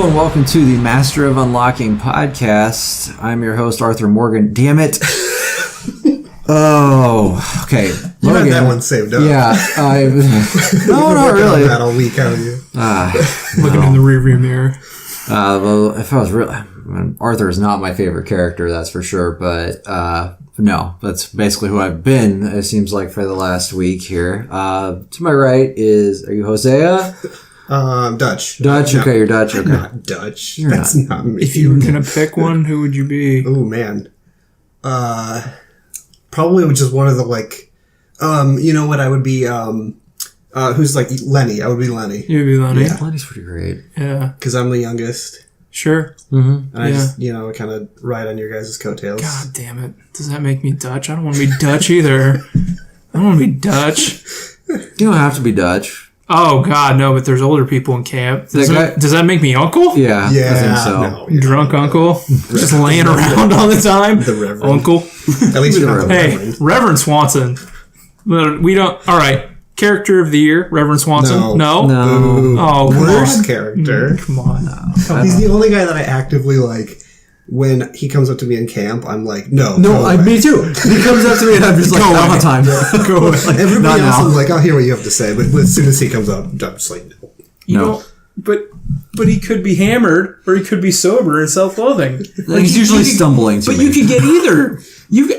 Hello and welcome to the Master of Unlocking podcast. I'm your host, Arthur Morgan. Damn it. Oh, okay. You had that one saved up. Yeah. No, not really. That all week, haven't you? Looking in the rearview mirror. Well, if I was really... Arthur is not my favorite character, that's for sure. But no, that's basically who I've been, it seems like, for the last week here. To my right is... Are you Hosea? Dutch. Dutch? Okay, you're Dutch. Okay. I'm not Dutch. You're That's not me. If you were going to pick one, who would you be? Oh, man. Probably just one of the, like... you know what? I would be... who's like Lenny. I would be Lenny. You'd be Lenny? Yeah. Lenny's pretty great. Yeah. Because I'm the youngest. Sure. Mm-hmm. And I just, kind of ride on your guys' coattails. God damn it. Does that make me Dutch? I don't want to be Dutch either. I don't want to be Dutch. You don't have to be Dutch. Oh, God, no, but there's older people in camp. Does That guy- that make me uncle? Yeah, I think so. No, yeah. Drunk uncle? Just laying around all the time? The Reverend. Uncle? At least you're not the Hey, Reverend. Reverend Swanson. We don't... All right. Character of the year, Reverend Swanson? No. No. Oh, come Worst on. character. Come on. He's the only guy that I actively like. When he comes up to me in camp, I'm like, no. No, go away. me too. He comes up to me and I'm just like, I don't have time. Go away. Like, everybody Not else, now. I'm like, I'll hear what you have to say. But as soon as he comes up, I'm just like, no. You No. know, but he could be hammered or he could be sober and self-loathing. He's usually stumbling to But me. you could get either.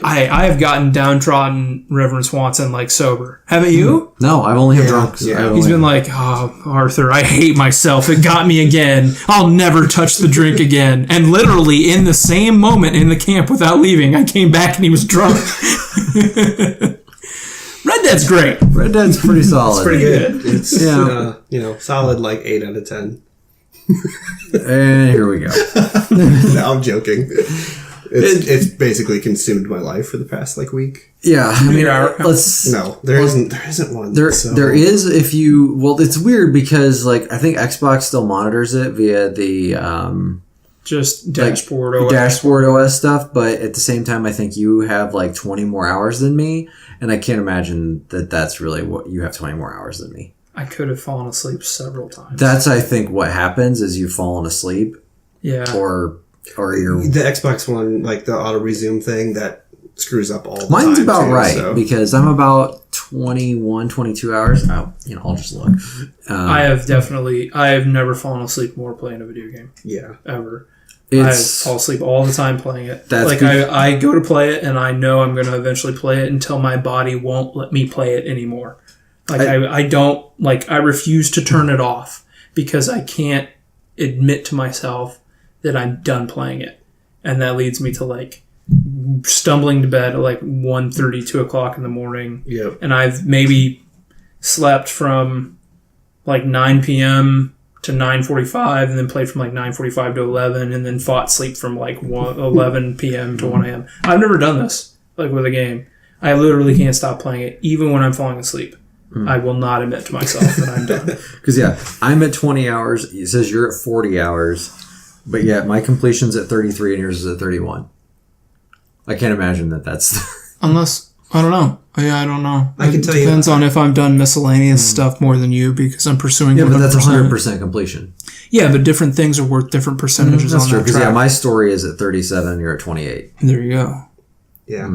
I have gotten downtrodden Reverend Swanson like sober. Haven't you? No, I've only had drunks. yeah. I've He's only- been like, oh, Arthur, I hate myself. It got me again. I'll never touch the drink again. And literally in the same moment in the camp without leaving, I came back and he was drunk. Red Dead's great. Red Dead's pretty solid. Pretty good. It's, Yeah. solid like 8 out of 10. And here we go. No, I'm joking. It's basically consumed my life for the past like week. Yeah, I mean, our- let's... No, there isn't one. There is if you... Well, it's weird because, like, I think Xbox still monitors it via the... Just dashboard OS. Dashboard OS stuff, but at the same time, I think you have like 20 more hours than me, and I can't imagine that that's really what you have 20 more hours than me. I could have fallen asleep several times. That's, I think, what happens is you've fallen asleep, Yeah. or you're... The Xbox One, like the auto resume thing, that screws up all the Mine's time. about too, right, so. because I'm about 21, 22 hours. I'll just look. I have never fallen asleep more playing a video game. Yeah. Ever. I It's... fall asleep all the time playing it. That's Like I go to play it and I know I'm going to eventually play it until my body won't let me play it anymore. Like I don't, like, I refuse to turn it off because I can't admit to myself that I'm done playing it. And that leads me to like stumbling to bed at like 1:30, 2 o'clock in the morning. Yep. And I've maybe slept from like 9 p.m. to 9:45 and then played from like 9:45 to 11 and then fought sleep from like 11 p.m. to 1 a.m. I've never done this like with a game. I literally can't stop playing it even when I'm falling asleep. I will not admit to myself that I'm done. Because, yeah, I'm at 20 hours. It says you're at 40 hours. But, yeah, my completion's at 33 and yours is at 31. I can't imagine that's... Unless, I don't know. Yeah, I don't know. I can tell you- Depends on if I've done miscellaneous stuff more than you because I'm pursuing Yeah, but that's 100%. 100% completion. Yeah, but different things are worth different percentages That's on true. that Because, track. yeah, my story is at 37 and you're at 28. There you go. Yeah.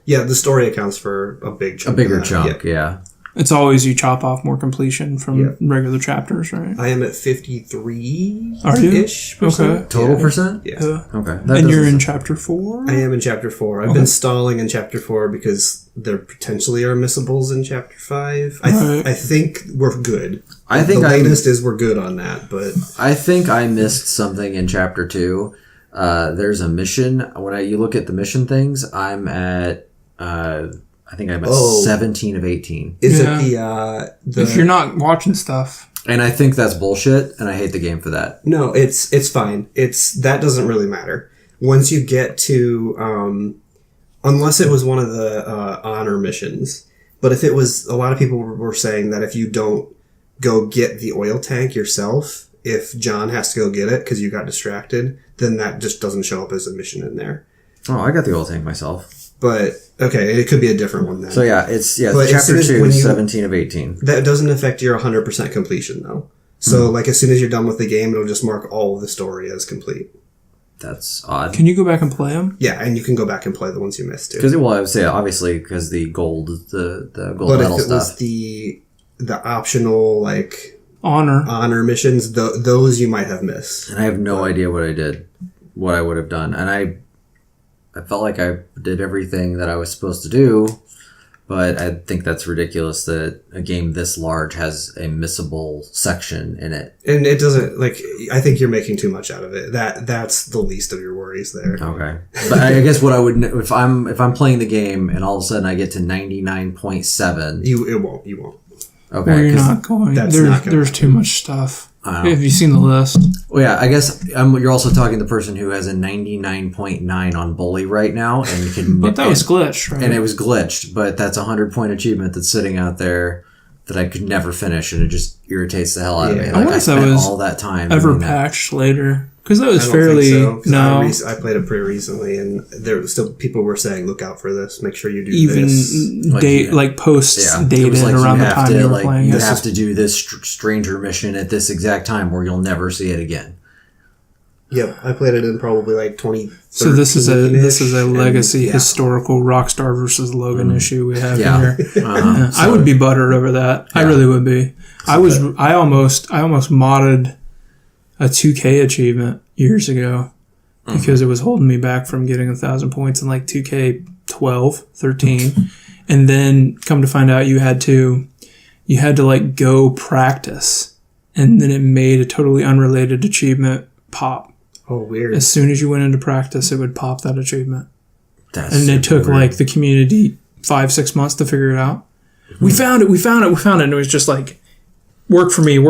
Yeah, the story accounts for a big chunk. A bigger of that. chunk, Yeah. yeah. It's always you chop off more completion from Yeah. regular chapters, right? I am at 53 Are you? ish percent. Okay. Total Yeah. percent? Yeah. Okay. And you're in chapter 4? I am in chapter 4. I've been stalling in chapter 4 because there potentially are missables in chapter 5. Right. I think we're good. I think the I'm- latest is we're good on that, but I think I missed something in chapter 2. There's a mission. When you look at the mission things, I'm at... I think I'm at 17 of 18. is Yeah. it the If you're not watching stuff. And I think that's bullshit, and I hate the game for that. No, it's fine. That doesn't really matter. Once you get to unless it was one of the honor missions. But if it was, a lot of people were saying that if you don't go get the oil tank yourself, if John has to go get it because you got distracted, then that just doesn't show up as a mission in there. Oh, I got the oil tank myself. But okay, it could be a different one then. So yeah, it's But as soon chapter as 2, when you- 17 of 18. That doesn't affect your 100% completion though. So, like, as soon as you're done with the game, it'll just mark all of the story as complete. That's odd. Can you go back and play them? Yeah, and you can go back and play the ones you missed too. Because I would say obviously because the gold, the gold But medal if it was stuff. the optional like Honor. missions, those you might have missed. And I have no idea what I did, what I would have done, and I felt like I did everything that I was supposed to do, but I think that's ridiculous that a game this large has a missable section in it. And it doesn't like. I think you're making too much out of it. That's the least of your worries there. Okay, but I guess what I would if I'm playing the game and all of a sudden I get to 99.7. You won't. Okay, Well, you're 'cause- not going. that's not gonna There's too much stuff. I don't Have you seen the list? Well, yeah, I guess you're also talking to the person who has a 99.9 on Bully right now, and can. But that was glitched, right? and it was glitched. But that's a 100-point achievement that's sitting out there that I could never finish, and it just irritates the hell out of me. Yeah. Like I wonder I if that spent was all that time ever doing that. patched later. Because that was I don't fairly... think so, 'cause No. I played it pretty recently, and there was still people were saying, "Look out for this. Make sure you do Even this." date, like posts Yeah, it dated was like around you the have time to you were playing you it. have to do this stranger mission at this exact time, or you'll never see it again. Yep, I played it in probably like 20. So this is a legacy yeah. historical Rockstar versus Logan issue we have Yeah. here. Uh-huh. I would be buttered over that. I Yeah. really would be. I almost modded a 2K achievement years ago because it was holding me back from getting 1,000 points in like 2K 12, 13. And then come to find out you had to like go practice, and then it made a totally unrelated achievement pop. Oh, weird. As soon as you went into practice, it would pop that achievement. That's And it super took weird. like the community 5-6 months to figure it out. We found it. And it was just like, work for me. And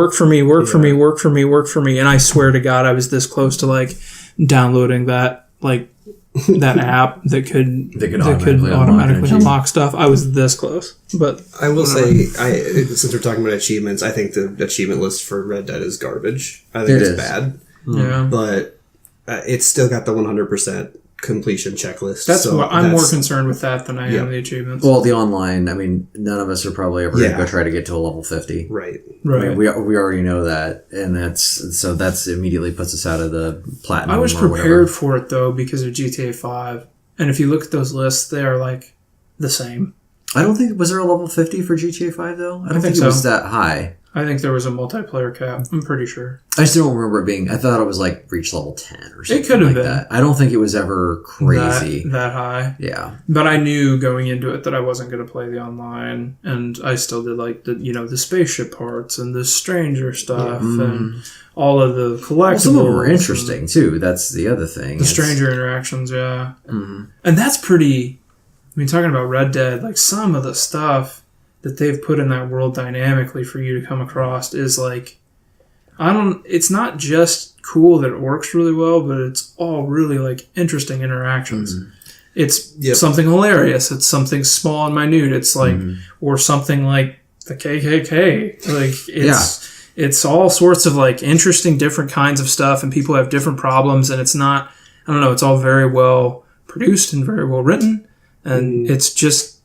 I swear to God, I was this close to like downloading that app that could automatically unlock stuff. I was this close. But I will say, since we're talking about achievements, I think the achievement list for Red Dead is garbage. I think it's bad, yeah. but it's still got the 100% completion checklist. That's so what I'm more that's- concerned with that than I Yeah. am the achievements. Well, the online, I mean, none of us are probably ever going Yeah. to go try to get to a level 50. Right. I right. mean, we already know that, and that's immediately puts us out of the platinum. I was or whatever. prepared for it though because of GTA 5. And if you look at those lists, they are like the same. I don't think was there a level 50 for GTA 5 though. I don't think think it was so. that high. I think there was a multiplayer cap. I'm pretty sure. I just don't remember it being. I thought it was like reach level 10 or something. could have like been. that. I don't think it was ever crazy. That high. Yeah. But I knew going into it that I wasn't going to play the online, and I still did like the spaceship parts and the stranger stuff and all of the collectibles. Well, some of them were and interesting too. That's the other thing. The stranger interactions, yeah. And that's pretty. I mean, talking about Red Dead, like some of the stuff that they've put in that world dynamically for you to come across is like, it's not just cool that it works really well, but it's all really like interesting interactions. It's something hilarious. It's something small and minute. It's like, or something like the KKK. Like it's all sorts of like interesting, different kinds of stuff, and people have different problems, and it's not, I don't know, it's all very well produced and very well written, and it's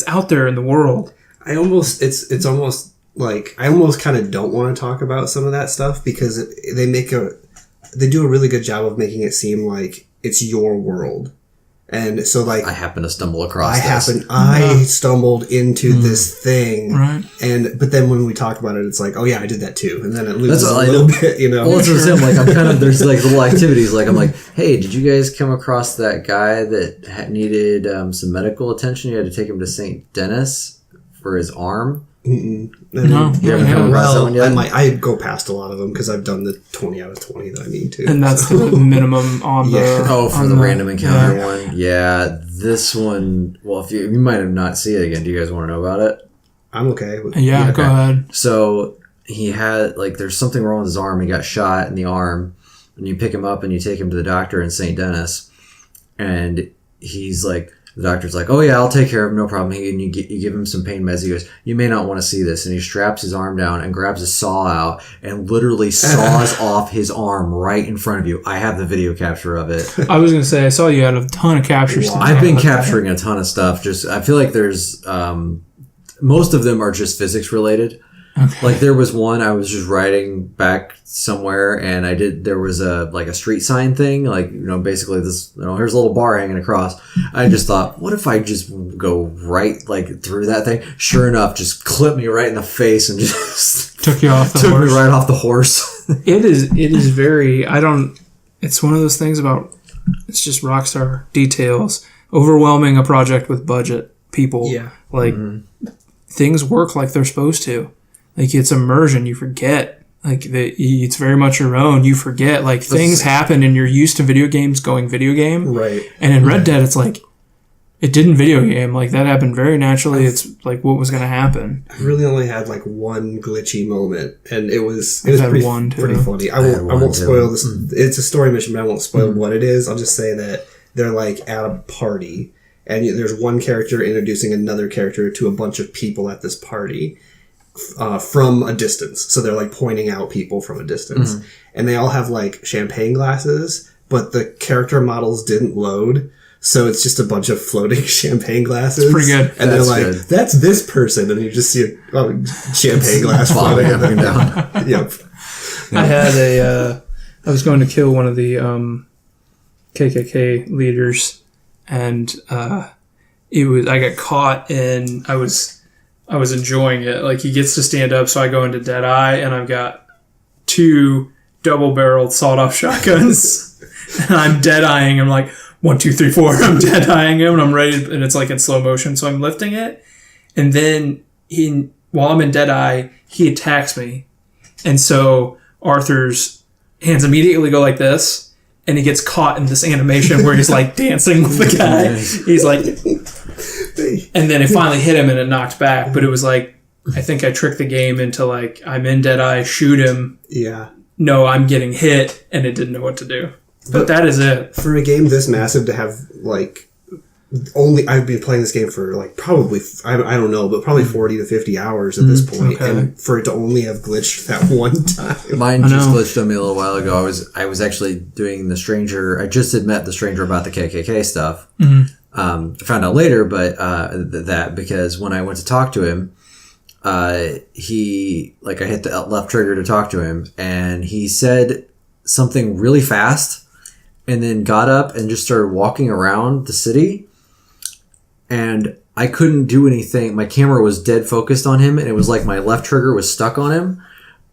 out there in the world. It's almost like I almost kind of don't want to talk about some of that stuff because they do a really good job of making it seem like it's your world. And so like I happened to stumble across I stumbled into this thing. Right. But then when we talk about it, it's like, oh yeah, I did that too. And then it loses That's a what I little know. bit, you know. Well, that's what I'm saying. Like, I'm kind of, there's like little activities. Like, I'm like, hey, did you guys come across that guy that needed some medical attention? You had to take him to St. Denis for his arm. No, You haven't come across that Well, one yet? I go past a lot of them because I've done the 20 out of 20 that I need to. and that's the minimum on the. Oh, for on the random encounter yeah. one? Yeah, this one, well, if you might have not seen it again. Do you guys want to know about it? I'm okay. Yeah, go ahead. So he had, like, there's something wrong with his arm. He got shot in the arm, and you pick him up and you take him to the doctor in St. Denis, and he's like, the doctor's like, oh yeah, I'll take care of him, no problem. And you give him some pain meds. He goes, you may not want to see this. And he straps his arm down and grabs a saw out and literally saws off his arm right in front of you. I have the video capture of it. I was going to say, I saw you had a ton of captures. I've been capturing a ton of stuff. I feel like there's, most of them are just physics related. Like there was one I was just riding back somewhere, and there was a street sign thing, like, basically this, here's a little bar hanging across. I just thought, what if I just go right like through that thing? Sure enough, just clipped me right in the face and just Took you off the took horse. me right off the horse. It is very, it's one of those things about, it's just Rockstar details. Overwhelming a project with budget people. Yeah. Like, things work like they're supposed to. Like, it's immersion. You forget. Like, it's very much your own. You forget. Like, things happen and you're used to video games going video game. Right. And in Red Dead, it's like, it didn't video game. Like, that happened very naturally. It's like what was going to happen. I really only had like one glitchy moment, and it was had pretty, one, too. pretty funny. I had one, won't too. spoil this. It's a story mission, but I won't spoil what it is. I'll just say that they're like at a party, and there's one character introducing another character to a bunch of people at this party from a distance. So they're like pointing out people from a distance, and they all have like champagne glasses, but the character models didn't load. So it's just a bunch of floating champagne glasses. It's pretty good. And That's they're like, good. that's this person. And you just see a champagne glass floating Bobbing up and down. Yep. I had I was going to kill one of the KKK leaders, and I got caught and I was enjoying it. Like, he gets to stand up, so I go into Deadeye, and I've got 2 double-barreled sawed-off shotguns, and I'm dead-eyeing him like, 1, 2, 3, 4. I'm dead-eyeing him, and I'm ready, and it's like in slow motion, so I'm lifting it, and then while I'm in Deadeye, he attacks me, and so Arthur's hands immediately go like this, and he gets caught in this animation where he's like dancing with the guy. He's like, and then it finally hit him and it knocked back. But it was like, I think I tricked the game into like, I'm in Deadeye, shoot him. Yeah. No, I'm getting hit, and it didn't know what to do. But that is it. For a game this massive to have, like, I've been playing this game for, like, probably, I don't know, but probably 40 to 50 hours at this point. okay. And for it to only have glitched that one time. Mine just know. glitched on me a little while ago. I was actually doing the stranger. I just had met the stranger about the KKK stuff. I found out later, but that because when I went to talk to him, I hit the left trigger to talk to him, and he said something really fast, and then got up and just started walking around the city, and I couldn't do anything. My camera was dead focused on him, and it was like my left trigger was stuck on him,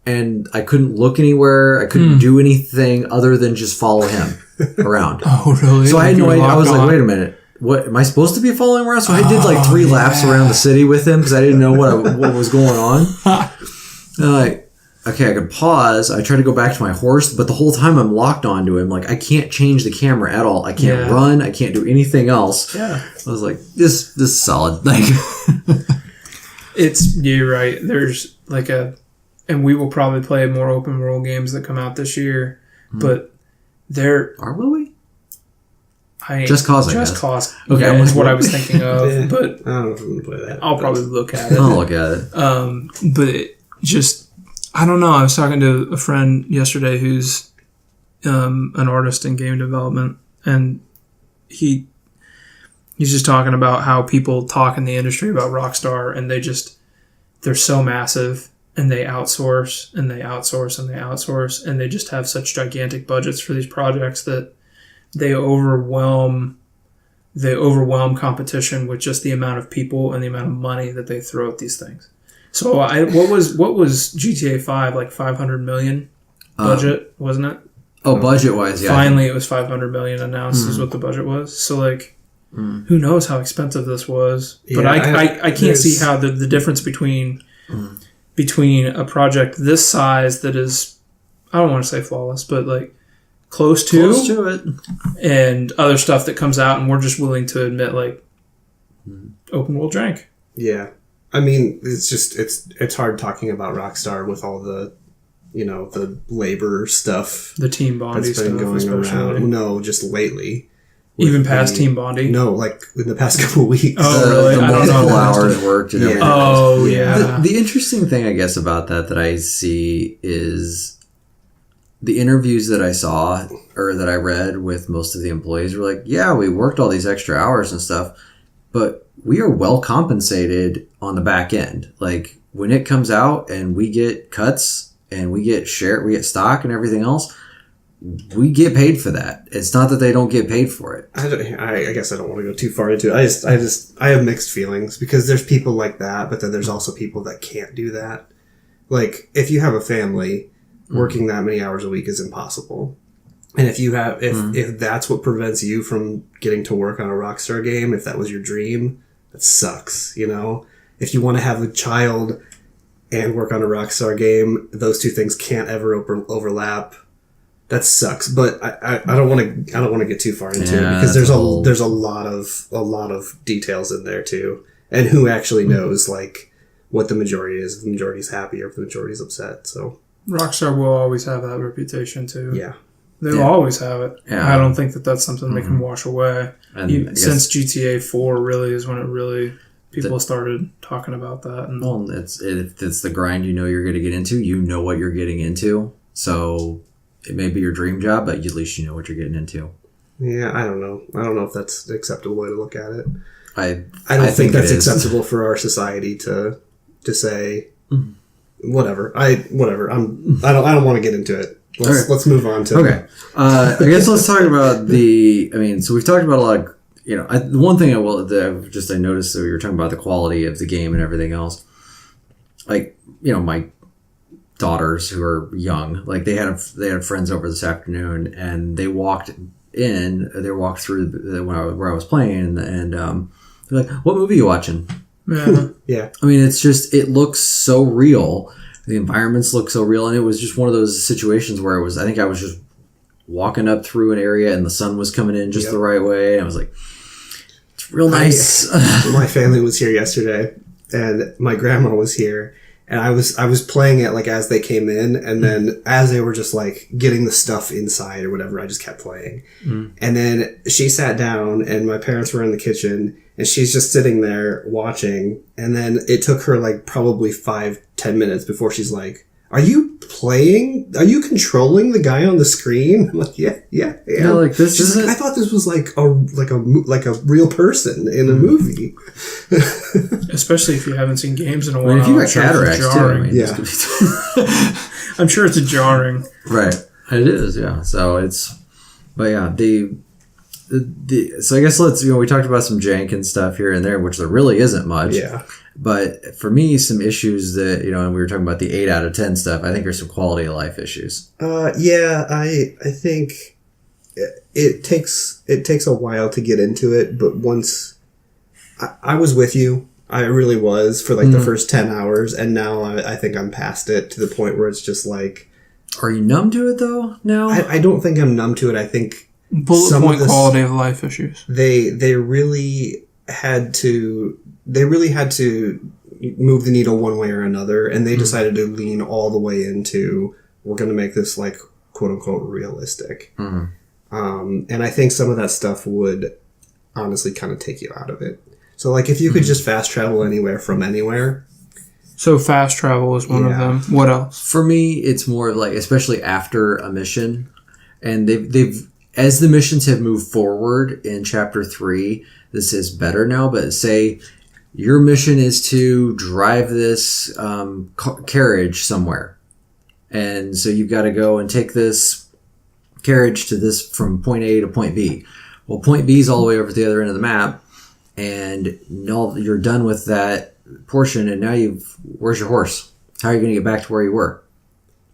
and I couldn't look anywhere. I couldn't do anything other than just follow him around. Oh, really? So I had no idea. I was like, wait a minute. What am I supposed to be following around? So I did like 3 laps around the city with him because I didn't know what was going on. And I'm like, okay, I could pause. I tried to go back to my horse, but the whole time I'm locked onto him. Like, I can't change the camera at all. I can't run. I can't do anything else. Yeah. I was like, this is solid. Like, You're right. There's like and we will probably play more open world games that come out this year, but will we? Just Cause, Okay, yeah, is what I was thinking of, Yeah. but I don't know if I'm going to play that. I'll probably look at it. I'll look at it. But I don't know. I was talking to a friend yesterday who's an artist in game development, and he's just talking about how people talk in the industry about Rockstar, and they're so massive, and they outsource and they outsource and they outsource, and they just have such gigantic budgets for these projects that they overwhelm competition with just the amount of people and the amount of money that they throw at these things. So what was GTA 5, like 500 million budget, wasn't it? Oh, budget wise, yeah. Finally, it was 500 million announced is what the budget was. So like, who knows how expensive this was? But Yeah, I can't see how the difference between a project this size that is, I don't want to say flawless, but like close to it. and other stuff that comes out, and we're just willing to admit like open world jank. Yeah. I mean, it's just, it's hard talking about Rockstar with all the, the labor stuff The Team Bondi that's been stuff, going especially. around. No, just lately. Even past Team Bondi? No, like in the past couple of weeks. Oh, really? The I don't know. multiple hours worked and Yeah. everything. Oh, yeah. The interesting thing, I guess, about that I see is the interviews that I saw or that I read with most of the employees were like, yeah, we worked all these extra hours and stuff, but we are well compensated on the back end. Like, when it comes out and we get cuts and we get stock and everything else, we get paid for that. It's not that they don't get paid for it. I guess I don't want to go too far into it. I have mixed feelings because there's people like that, but then there's also people that can't do that. Like, if you have a family, working that many hours a week is impossible. And if that's what prevents you from getting to work on a Rockstar game, if that was your dream, that sucks, you know? If you want to have a child and work on a Rockstar game, those two things can't ever overlap. That sucks. But I don't want to get too far into it because there's a lot of details in there too. And who actually knows like what the majority is, if the majority's happy or if the majority's upset. So Rockstar will always have that reputation too. Yeah. They'll always have it. Yeah. I don't think that that's something they can wash away. And Since GTA 4 really is when it really people started talking about that. And well, it's the grind you know you're going to get into. You know what you're getting into. So it may be your dream job, but at least you know what you're getting into. Yeah, I don't know. I don't know if that's an acceptable way to look at it. I don't think that's acceptable for our society to say whatever. I don't want to get into it. Let's move on to okay. I guess let's talk about so we've talked about a lot of, the one thing I noticed that we were talking about the quality of the game and everything else. Like, my daughters who are young, like they had friends over this afternoon and they walked through where I was playing and they're like, "What movie are you watching?" yeah. Yeah. I mean, it looks so real. The environments look so real, and it was just one of those situations where I think I was just walking up through an area and the sun was coming in just the right way. And I was like, it's real nice. My family was here yesterday and my grandma was here and I was playing it like as they came in and then as they were just like getting the stuff inside or whatever, I just kept playing. And then she sat down and my parents were in the kitchen and she's just sitting there watching. And then it took her like probably 5-10 minutes before she's like, "Are you playing? Are you controlling the guy on the screen?" I'm like, yeah. Like this She's like, "I thought this was like a real person in a movie." Especially if you haven't seen games in a while. I mean, if you got cataracts too, I'm sure it's jarring. Right, it is. Yeah. So so I guess we talked about some jank and stuff here and there, which there really isn't much. Yeah. But for me, some issues that, and we were talking about the 8 out of 10 stuff, I think there's some quality of life issues. I think it takes a while to get into it, but once I was with you, I really was for like the first 10 hours, and now I think I'm past it to the point where it's just like... Are you numb to it though now? I don't think I'm numb to it. I think... Bullet point quality of life issues. They really had to move the needle one way or another, and they decided to lean all the way into, we're going to make this like quote unquote realistic. And I think some of that stuff would honestly kind of take you out of it. So like if you could just fast travel anywhere from anywhere. So fast travel is one of them. What else? For me, it's more like, especially after a mission, and they've as the missions have moved forward in Chapter 3, this is better now, but say your mission is to drive this carriage somewhere. And so you've got to go and take this carriage from point A to point B. Well, point B is all the way over to the other end of the map, and you're done with that portion, and now where's your horse? How are you going to get back to where you were?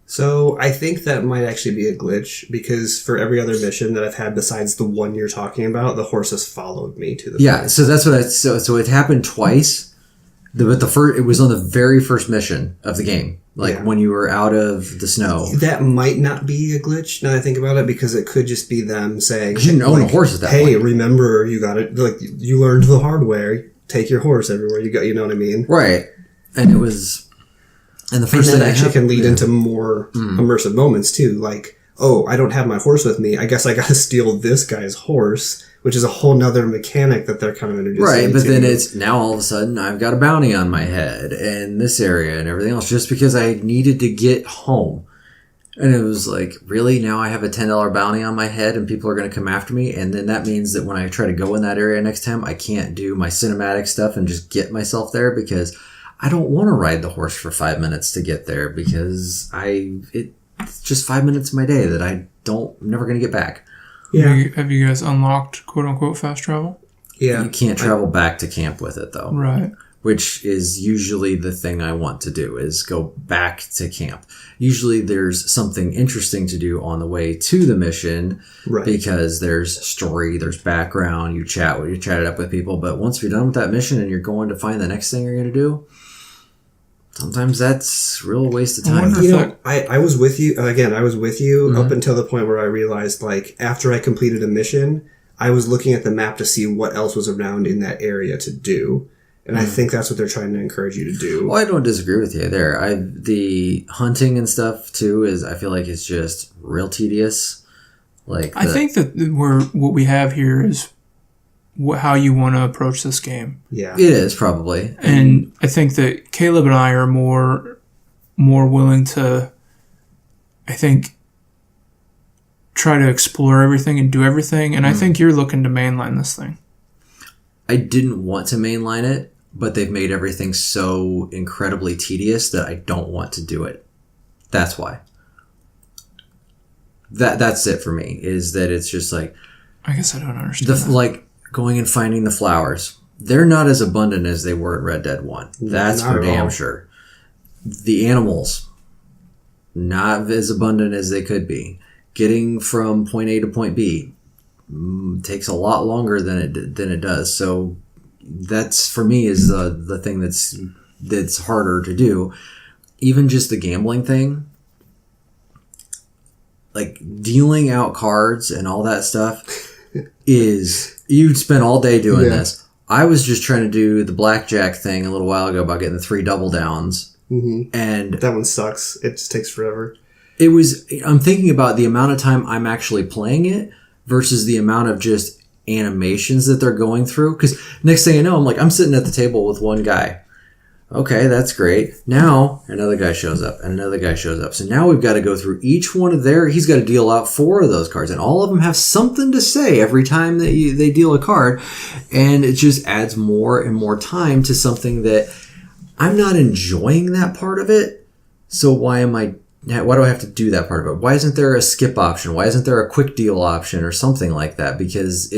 So I think that might actually be a glitch, because for every other mission that I've had besides the one you're talking about, the horse has followed me to the place. So that's what so it happened twice. But it was on the very first mission of the game, when you were out of the snow. That might not be a glitch now that I think about it, because it could just be them saying, "You didn't own a horse at that point. Hey, remember you got it? Like you learned the hard way. Take your horse everywhere you go." You know what I mean? Right. And it was. And the first thing that actually can lead into more immersive moments too. Like, oh, I don't have my horse with me. I guess I got to steal this guy's horse, which is a whole nother mechanic that they're kind of introducing. Right, but then it's now all of a sudden I've got a bounty on my head and this area and everything else just because I needed to get home. And it was like, really? Now I have a $10 bounty on my head and people are going to come after me? And then that means that when I try to go in that area next time, I can't do my cinematic stuff and just get myself there because I don't want to ride the horse for 5 minutes to get there because it's just 5 minutes of my day that I'm never going to get back. Yeah. Have you guys unlocked quote unquote fast travel? Yeah. You can't travel back to camp with it though. Right. Which is usually the thing I want to do, is go back to camp. Usually there's something interesting to do on the way to the mission, Right. because there's story, there's background, you chat it up with people. But once you're done with that mission and you're going to find the next thing you're going to do, sometimes that's a real waste of I time. wonder- You know, I was with you again. I was with you Mm-hmm. up until the point where I realized, like, after I completed a mission, I was looking at the map to see what else was around in that area to do, and I think that's what they're trying to encourage you to do. Well, I don't disagree with you there. The hunting and stuff too I feel like it's just real tedious. Like I think that what we have here is how you want to approach this game. Yeah, it is probably. And I think that Caleb and I are more willing to, I think, try to explore everything and do everything. And I think you're looking to mainline this thing. I didn't want to mainline it, but they've made everything so incredibly tedious that I don't want to do it. That's why. That's it for me, is that it's just like I guess I don't understand. that. like going and finding the flowers. They're not as abundant as they were in Red Dead 1. That's not for at damn all. sure. The animals, not as abundant as they could be. Getting from point A to point B takes a lot longer than it does. So that's, for me, is the thing that's harder to do. Even just the gambling thing, like dealing out cards and all that stuff, is you'd spend all day doing Yeah. this. I was just trying to do the blackjack thing a little while ago about getting the 3 double downs, and that one sucks. It just takes forever. I'm thinking about the amount of time I'm actually playing it versus the amount of just animations that they're going through. Because next thing I know, I'm sitting at the table with one guy. Okay, that's great. Now another guy shows up and another guy shows up. So now we've got to go through each one of he's got to deal out 4 of those cards, and all of them have something to say every time that they deal a card. And it just adds more and more time to something that I'm not enjoying that part of it. So why do I have to do that part of it? Why isn't there a skip option? Why isn't there a quick deal option or something like that? Because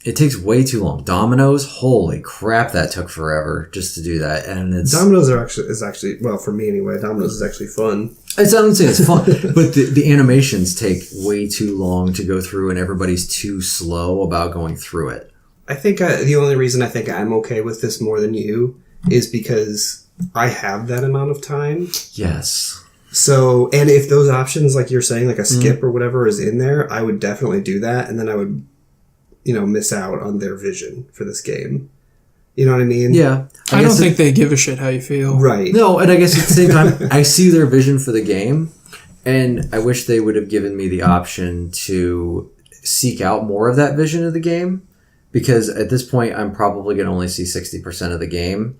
it takes way too long. Dominoes, holy crap, that took forever just to do that. And Dominoes is actually well, for me anyway. Dominoes is actually fun. I don't say it's fun, but the animations take way too long to go through, and everybody's too slow about going through it. I think the only reason I think I'm okay with this more than you is because I have that amount of time. Yes. So, and if those options, like you're saying, like a skip or whatever is in there, I would definitely do that, and then I would, miss out on their vision for this game. You know what I mean? Yeah. I don't think they give a shit how you feel. Right. No, and I guess at the same time, I see their vision for the game, and I wish they would have given me the option to seek out more of that vision of the game, because at this point, I'm probably going to only see 60% of the game.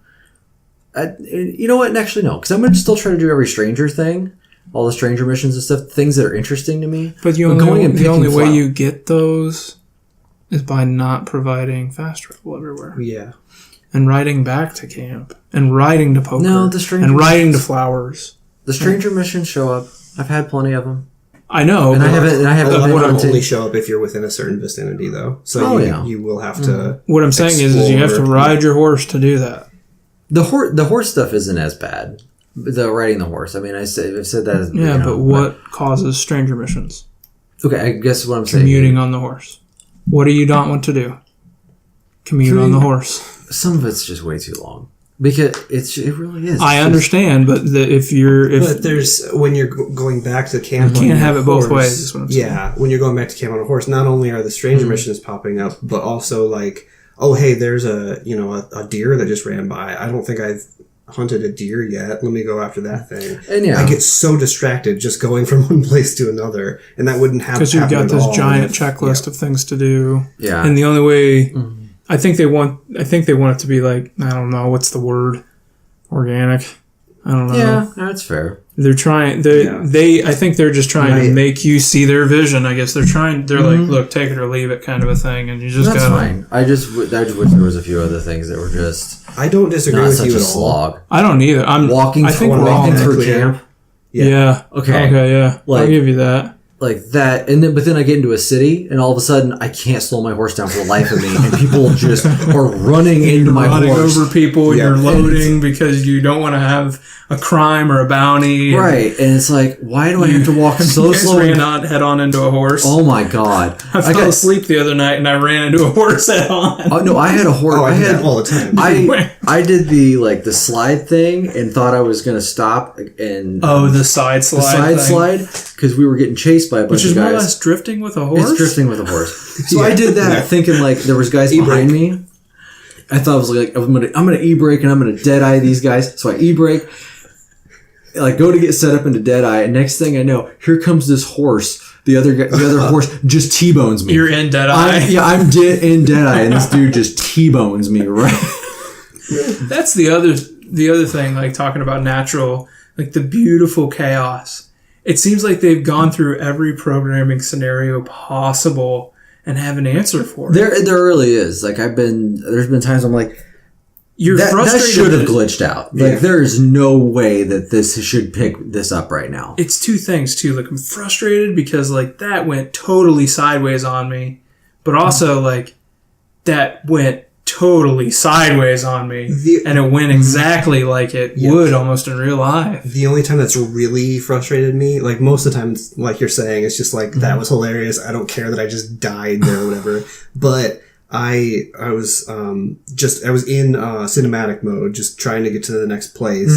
You know what? Actually, no, because I'm going to still try to do every stranger thing, all the stranger missions and stuff, things that are interesting to me. But the only way you get those is by not providing fast travel everywhere. Yeah. And riding back to camp. And riding to poker. No, the stranger and riding to missions. flowers. The stranger missions show up. I've had plenty of them. I know. And I haven't A lot of them hunted. only show up if you're within a certain vicinity, though. So Oh, you, yeah. you will have to. What I'm saying is you have to ride your horse to do that. The horse stuff isn't as bad. The riding the horse. I mean, I've said that. Yeah, but what causes stranger missions? Okay, I guess what I'm saying. Commuting on the horse. What do you not want to do? Commute on the horse. Some of it's just way too long because it really is. I understand, but But there's when you're going back to camp. You on can't your have it both horse- ways, is what I'm saying. Yeah, when you're going back to camp on a horse, not only are the stranger missions popping up, but also like, oh hey, there's a deer that just ran by. I don't think I've hunted a deer yet. Let me go after that thing. And yeah. I get so distracted just going from one place to another, and that wouldn't happen. because you've got at this all giant if- checklist of things to do. Yeah. And the only way I think they want it to be like, I don't know, what's the word? Organic. I don't know. Yeah, that's fair. They're trying. I think they're just trying to make you see their vision. I guess they're trying. They're like, look, take it or leave it, kind of a thing, and you just That's gotta. fine. I just wish there was a few other things that were just I don't disagree not with such you a at all. slog. I don't either. I'm Walking, I think we're we're all making through clear. camp Yeah. Okay. Okay. Yeah. Like- I'll give you that. like that, and then but then I get into a city, and all of a sudden I can't slow my horse down for the life of me, and people just are running into my Running horse. over people. Yeah. You're loading because you don't want to have a crime or a bounty. Right, and it's like, why do I have to walk so You guys slow? ran on head on into a horse. Oh my god! I fell asleep the other night and I ran into a horse head on. Oh no, I had a horse. Oh, I do had that all the time. I did the slide thing and thought I was gonna stop and Oh, the side slide. the side thing. slide because we were getting chased by a bunch Which is of more or guys. less drifting with a horse. It's drifting with a horse. So I Yeah. did that thinking like there was guys behind me. I thought I was like I'm gonna e-brake and I'm gonna dead eye these guys. So I e-brake, like go to get set up into dead eye, and next thing I know, here comes this horse. The other horse just T-bones me. You're in dead eye. I'm in dead eye, and this dude just T-bones me right. That's the other thing, like talking about natural, like the beautiful chaos. It seems like they've gone through every programming scenario possible and have an answer for it. There really is. Like there's been times I'm like, You're that frustrated. should have glitched out. Like Yeah. there is no way that this should pick this up right now. It's two things too. Like I'm frustrated because like that went totally sideways on me, but also like that went totally sideways on me, and it went exactly like it would almost in real life. The only time that's really frustrated me, like most of the times, like you're saying, it's just like, that was hilarious. I don't care that I just died there or whatever. But I was in cinematic mode, just trying to get to the next place.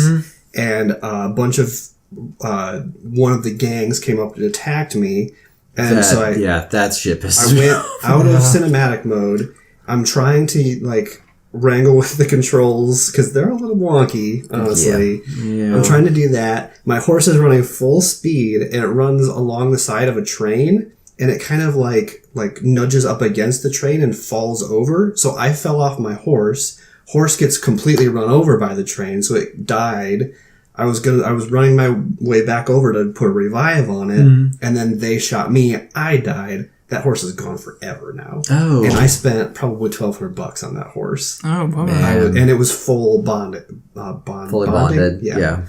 And a bunch of, one of the gangs came up and attacked me. And That shit pisses I me went off. out of cinematic mode. I'm trying to like wrangle with the controls because they're a little wonky, honestly. Yeah. I'm trying to do that. My horse is running full speed and it runs along the side of a train and it kind of like nudges up against the train and falls over. So I fell off my horse. Horse gets completely run over by the train, so it died. I was running my way back over to put a revive on it, and then they shot me. I died. That horse is gone forever now. Oh. And I spent probably $1,200 on that horse. Oh, bummer. Man. And it was full bonded. Fully bonded. Yeah.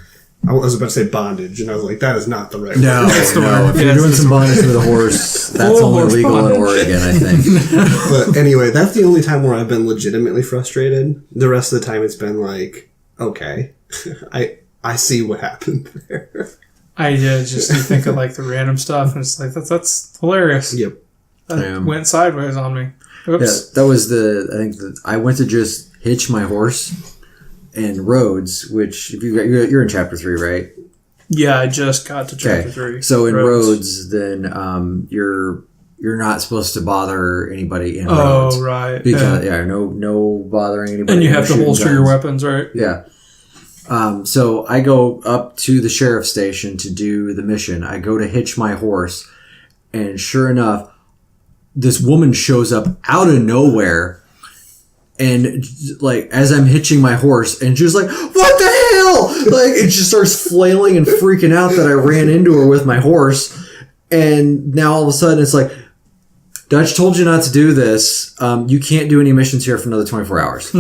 I was about to say bondage, and I was like, that is not the right word. No, That's the no. word. If you're Yes, doing that's some the word. bondage with a horse, that's Full only horse legal in bondage. Oregon, I think. But anyway, that's the only time where I've been legitimately frustrated. The rest of the time, it's been like, okay, I see what happened there. Just you think of like the random stuff, and it's like that's hilarious. Yep. That went sideways on me. Yeah, Oops. that was I went to just hitch my horse and roads, which if you're in chapter 3, right? Yeah, I just got to chapter 3. So in roads, then you're not supposed to bother anybody in roads. Oh, right. Because no bothering anybody. And you no have to shooting holster your guns. weapons, right? Yeah. So I go up to the sheriff's station to do the mission. I go to hitch my horse, and sure enough, this woman shows up out of nowhere, and like as I'm hitching my horse, and she's like, "What the hell?" Like it just starts flailing and freaking out that I ran into her with my horse, and now all of a sudden it's like, "Dutch told you not to do this. You can't do any missions here for another 24 hours."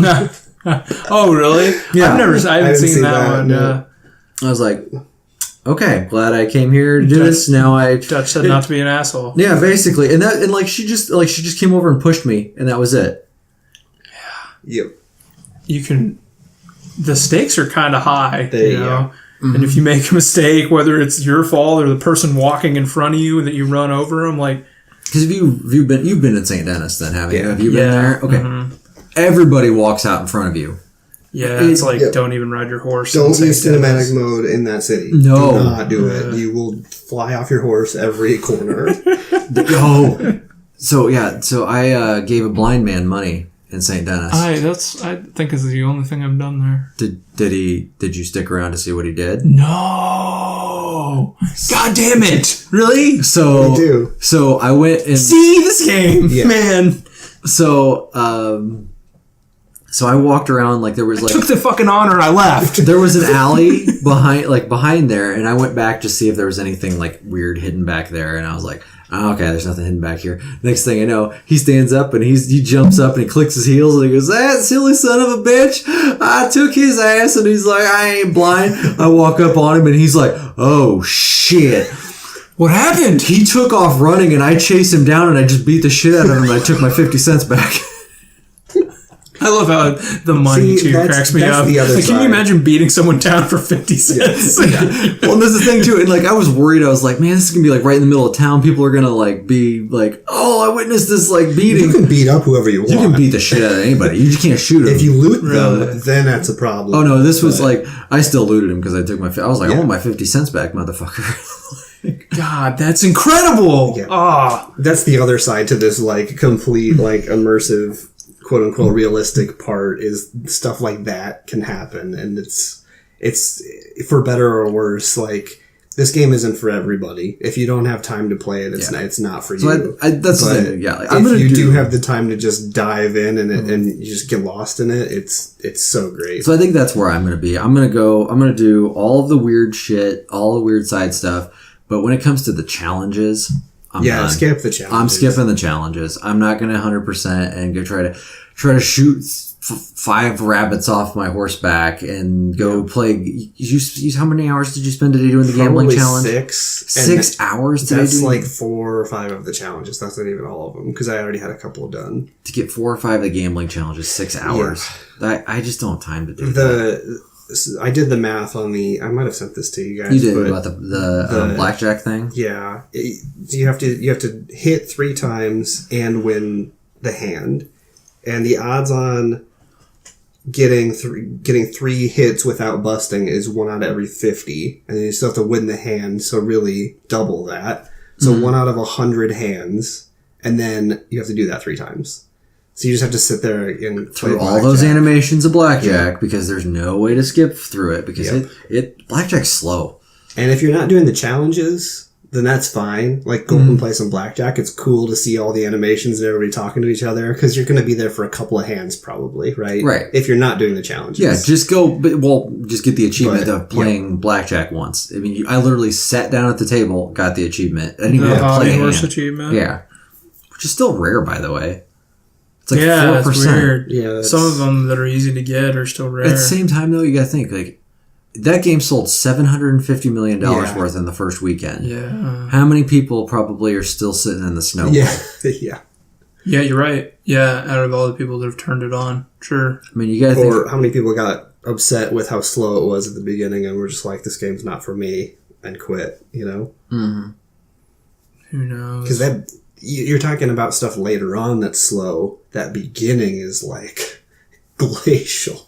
Oh, really? Yeah. I haven't didn't seen see that that, one. no. I was like, okay, glad I came here to do this. Now Dutch said not to be an asshole. yeah, basically, and she just came over and pushed me, and that was it. Yep. The stakes are kind of high, They- you know? yeah. And if you make a mistake, whether it's your fault or the person walking in front of you that you run over them, like, Because you've been in St. Dennis, then haven't you? Yeah. Have you been there? Okay, everybody walks out in front of you. yeah, it's like, Yep. don't even ride your horse. Don't in use St. Dennis. cinematic mode in that city. No. Do not do it. You will fly off your horse every corner. Oh, so I gave a blind man money in St. Dennis. I think is the only thing I've done there. Did you stick around to see what he did? No! God damn it! Really? So We do. So I went and See this game, Yeah. man. So So I walked around like there was like Took the fucking honor and I left. there was an alley behind there, and I went back to see if there was anything like weird hidden back there, and I was like, oh, okay, there's nothing hidden back here. Next thing I know, he stands up and he jumps up and he clicks his heels and he goes, that silly son of a bitch, I took his ass, and he's like, I ain't blind. I walk up on him and he's like, oh shit. What happened? He took off running and I chased him down and I just beat the shit out of him and I took my 50 cents back. I love how the money See, too that's- cracks me that's up. the other Like, can you side. imagine beating someone down for 50 cents? Well, and that's the thing too. And like, I was worried. I was like, man, this is gonna be like right in the middle of town. People are gonna like be like, oh, I witnessed this like beating. You can beat up whoever you want. You can beat the shit out of anybody. You just can't shoot them. If you loot Really? them, then that's a problem. Oh no, this was like, I still looted him because I took my. I was like, I want my 50 cents back, motherfucker. God, that's incredible. Yeah. Ah, That's the other side to this, like, complete, like, immersive, quote unquote, realistic part is stuff like that can happen, and it's for better or worse. Like, this game isn't for everybody. If you don't have time to play it, it's not for So you. that's But the thing. Yeah, like, if I'm gonna you do have the time to just dive in and you just get lost in it, it's so great. So I think that's where I'm gonna be. I'm gonna do all of the weird shit, all the weird side stuff. But when it comes to the challenges, I'm done. Skip the challenge. I'm skipping the challenges. I'm not going to 100% and go try to shoot 5 rabbits off my horseback and go play. How many hours did you spend today doing the gambling Probably challenge? 6. 6 hours today That's doing like 4 or 5 of the challenges. That's not even all of them because I already had a couple done. to get 4 or 5 of the gambling challenges. 6 hours. I just don't have time to do that. I did the math on the. I might have sent this to you guys. You did but about the blackjack thing. yeah, you have to hit 3 times and win the hand, and the odds on getting 3 hits without busting is 1 out of every 50, and then you still have to win the hand, so really double that. So 1 out of 100 hands, and then you have to do that 3 times. So you just have to sit there and play Through all those animations of blackjack because there's no way to skip through it because it blackjack's slow. And if you're not doing the challenges, then that's fine. Like, go and play some blackjack. It's cool to see all the animations and everybody talking to each other because you're going to be there for a couple of hands probably, right? Right. If you're not doing the challenges. Yeah, just go. Just get the achievement But, of playing blackjack once. I mean, I literally sat down at the table, got the achievement. I didn't even the have to play a hobby horse hand. achievement. Yeah, which is still rare, by the way. It's like Yeah, 4%. it's weird. Yeah, Some of them that are easy to get are still rare. At the same time, though, you got to think like that game sold $750 million worth in the first weekend. Yeah. How many people probably are still sitting in the snow? Yeah. Yeah. Yeah, you're right. Yeah, out of all the people that have turned it on. Sure. I mean, you got to think. Or how many people got upset with how slow it was at the beginning and were just like, this game's not for me, and quit, you know? Who knows? Because you're talking about stuff later on that's slow. That beginning is like glacial.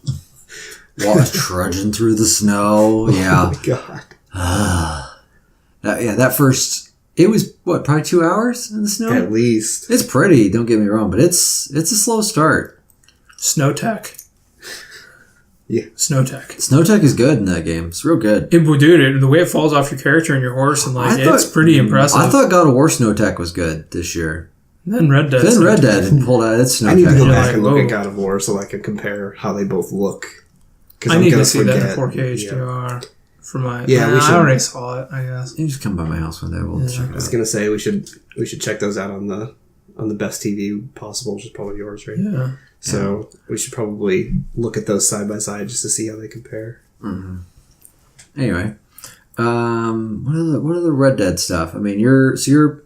Trudging through the snow. Yeah. Oh my God. That first. It was what, probably 2 hours in the snow. At least. It's pretty. Don't get me wrong, but it's a slow start. Snow Tech. Yeah. Snow Tech. Snow Tech is good in that game. It's real good. Dude, the way it falls off your character and your horse and like it's pretty impressive. I thought God of War Snow Tech was good this year. Then Red Dead. Then Red Dead pulled out its Snow I need to Tech. go You're back like, and look whoa. at God of War so I can compare how they both look. I need to see that in 4K Yeah. HDR for my. Yeah, we I should- already saw it. I guess. You just come by my house one day. We'll check I it was out. gonna say we should check those out on the best TV possible, which is probably yours, right? Yeah. So we should probably look at those side by side just to see how they compare. Anyway, what other Red Dead stuff? I mean, you're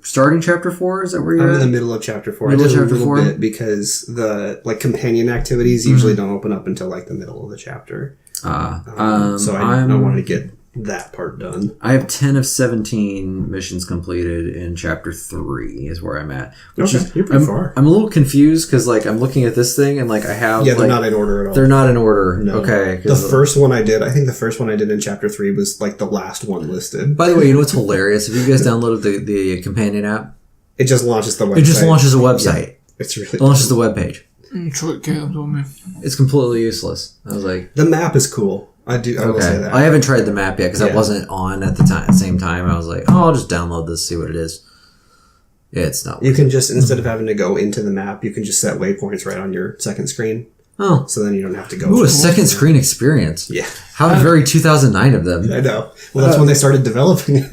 starting chapter 4. Is that where you're I'm in at? the middle of chapter 4. Middle I of did a chapter little 4? bit because the companion activities usually don't open up until like the middle of the chapter. So I wanted to get that part done. I have 10 of 17 missions completed in chapter 3 is where I'm at. Which Okay, is, you're pretty I'm, far. I'm a little confused because like I'm looking at this thing and like I have Yeah, they're like, not in order at all. they're not in order. No. Okay. The first one I did, I think the first one I did in chapter 3 was like the last one listed. By the way, you know what's hilarious? If you guys downloaded the companion app, It just launches the website. it just launches a website. It's really It launches the web page. That's what Caleb told me. It's completely useless. I was like, The map is cool. I will say okay. that. I haven't tried the map yet because I Yeah. wasn't on at the same time. I was like, oh, I'll just download this, see what it is. Yeah, it's not. You can just, instead of having to go into the map, you can just set waypoints right on your second screen. Oh. So then you don't have to go. Ooh, a second screen experience. Yeah. How very 2009 of them. I know. Well, that's when they started developing it.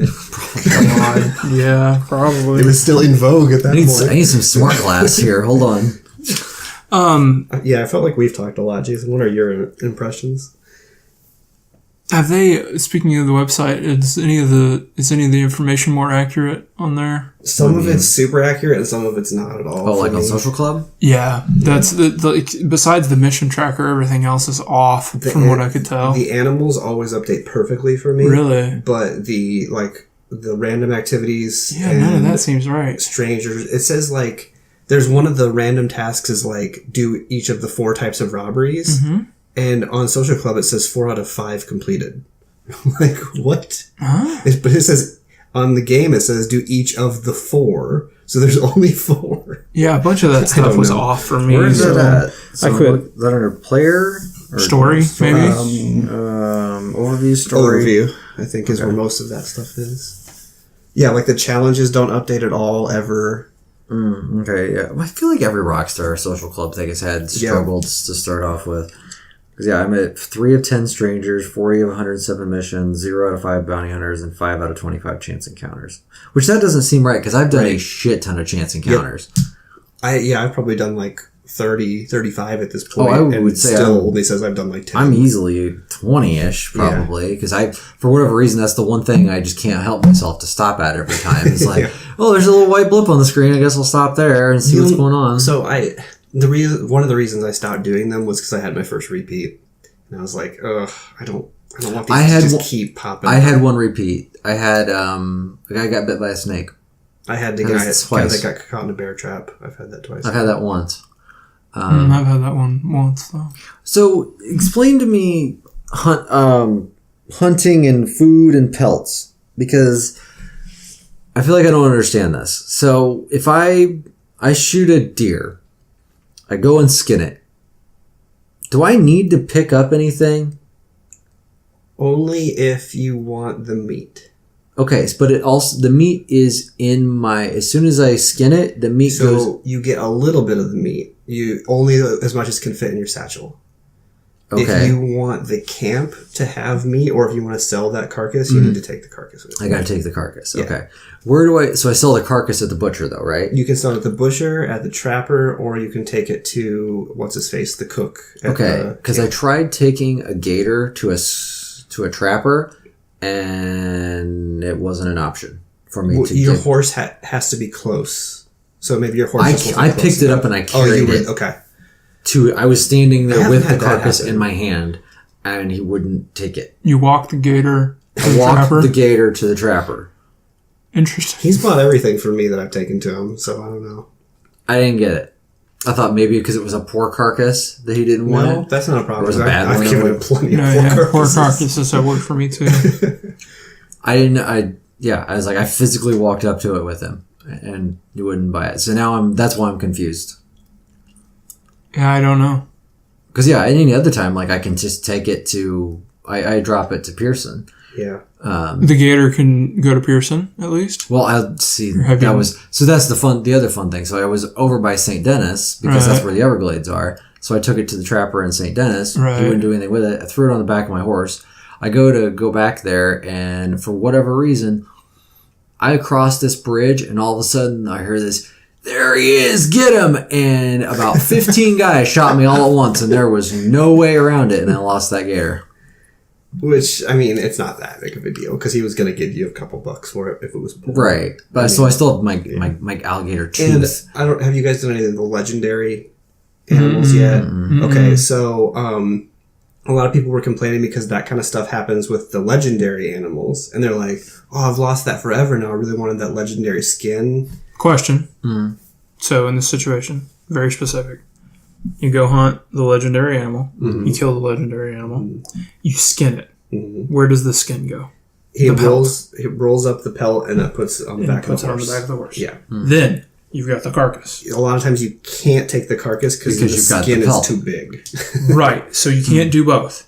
Yeah, probably. It was still in vogue at that I point. need some smart glass here. Hold on. Yeah, I felt like we've talked a lot, Jason. What are your impressions? Have they? Speaking of the website, is any of the information more accurate on there? Some of it's super accurate, and some of it's not at all. Oh, like for on me. Social Club? Yeah, that's besides the mission tracker, everything else is off from what I could tell. The animals always update perfectly for me. Really? But the random activities. Yeah, and none of that seems right. strangers. It says like there's one of the random tasks is like do each of the 4 types of robberies. Mm-hmm. And on Social Club, it says 4 out of 5 completed. Like, what? Huh? But it says, on the game, it says do each of the 4. So there's only 4. Yeah, a bunch of that stuff don't was know. off for me. Where is so- that at? So I quit. Is that under player? Or Story, maybe? Overview, story. Overview, I think, is where most of that stuff is. Yeah, like the challenges don't update at all, ever. Okay, yeah. Well, I feel like every Rockstar Social Club thing has had struggles to start off with. Because, yeah, I'm at 3 of 10 strangers, 40 of 107 missions, 0 out of 5 bounty hunters, and 5 out of 25 chance encounters. Which that doesn't seem right, because I've done a shit ton of chance encounters. I've probably done like 30, 35 at this point. I would and say still I'm- only says I've done like 10. I'm easily 20-ish, probably, because for whatever reason, that's the one thing I just can't help myself to stop at every time. It's like, oh, there's a little white blip on the screen, I guess I'll stop there and see what's going on. So one of the reasons I stopped doing them was because I had my first repeat, and I was like, ugh, I don't want these to just keep popping. I had one repeat. I had a guy got bit by a snake. I had the That was guy twice. that got caught in a bear trap. I've had that twice. I've had that once. I've had that one once though. So explain to me hunting and food and pelts, because I feel like I don't understand this. So if I shoot a deer, I go and skin it. Do I need to pick up anything? Only if you want the meat. Okay, but the meat is in my. As soon as I skin it, the meat goes. So you get a little bit of the meat. You only as much as can fit in your satchel. Okay. If you want the camp to have meat, or if you want to sell that carcass, you need to take the carcass with you. I gotta take the carcass. Yeah. Okay. Where do I? So I sell the carcass at the butcher, though, right? You can sell it at the butcher, at the trapper, or you can take it to what's his face, the cook. Okay, because I tried taking a gator to a trapper, and it wasn't an option for me to. Your horse has to be close, so maybe your horse. just wasn't I close picked it enough. up and I carried it. Okay. I was standing there haven't with the had that carcass happen. in my hand, and he wouldn't take it. You walk the gator to I the walked trapper. the gator to the trapper. Interesting. He's bought everything for me that I've taken to him, so I don't know. I didn't get it. I thought maybe because it was a poor carcass that he didn't want No, it. that's not a problem. Or was it a bad I've one? given him plenty of Poor carcasses. carcasses that worked for me too. I didn't. I was like, I physically walked up to it with him, and he wouldn't buy it. So now that's why I'm confused. Yeah, I don't know. Because any other time, like I can just take it to. I drop it to Pearson. Yeah. The gator can go to Pearson at least. Well, I see. Have That you- was so. That's the other fun thing. So I was over by St. Dennis because that's Right. where the Everglades are. So I took it to the trapper in St. Dennis. Right. He wouldn't do anything with it. I threw it on the back of my horse. I go back there, and for whatever reason, I crossed this bridge, and all of a sudden I hear this. There he is! Get him! And about 15 guys shot me all at once, and there was no way around it, and I lost that gator. Which, I mean, it's not that big of a deal because he was going to give you a couple bucks for it if it was poor. Right. But so I still have my alligator And tooth. have you guys done any of the legendary animals yet? Okay, so a lot of people were complaining because that kind of stuff happens with the legendary animals, and they're like, "Oh, I've lost that forever now. I really wanted that legendary skin." Question. So in this situation, very specific. You go hunt the legendary animal. You kill the legendary animal. You skin it. Where does the skin go? He The pelt. rolls up the pelt and puts it on the back of Puts the it on horse. the back of the horse. Yeah. Then you've got the carcass. A lot of times you can't take the carcass because the you've got skin the is pelt. too big. Right. So you can't do both.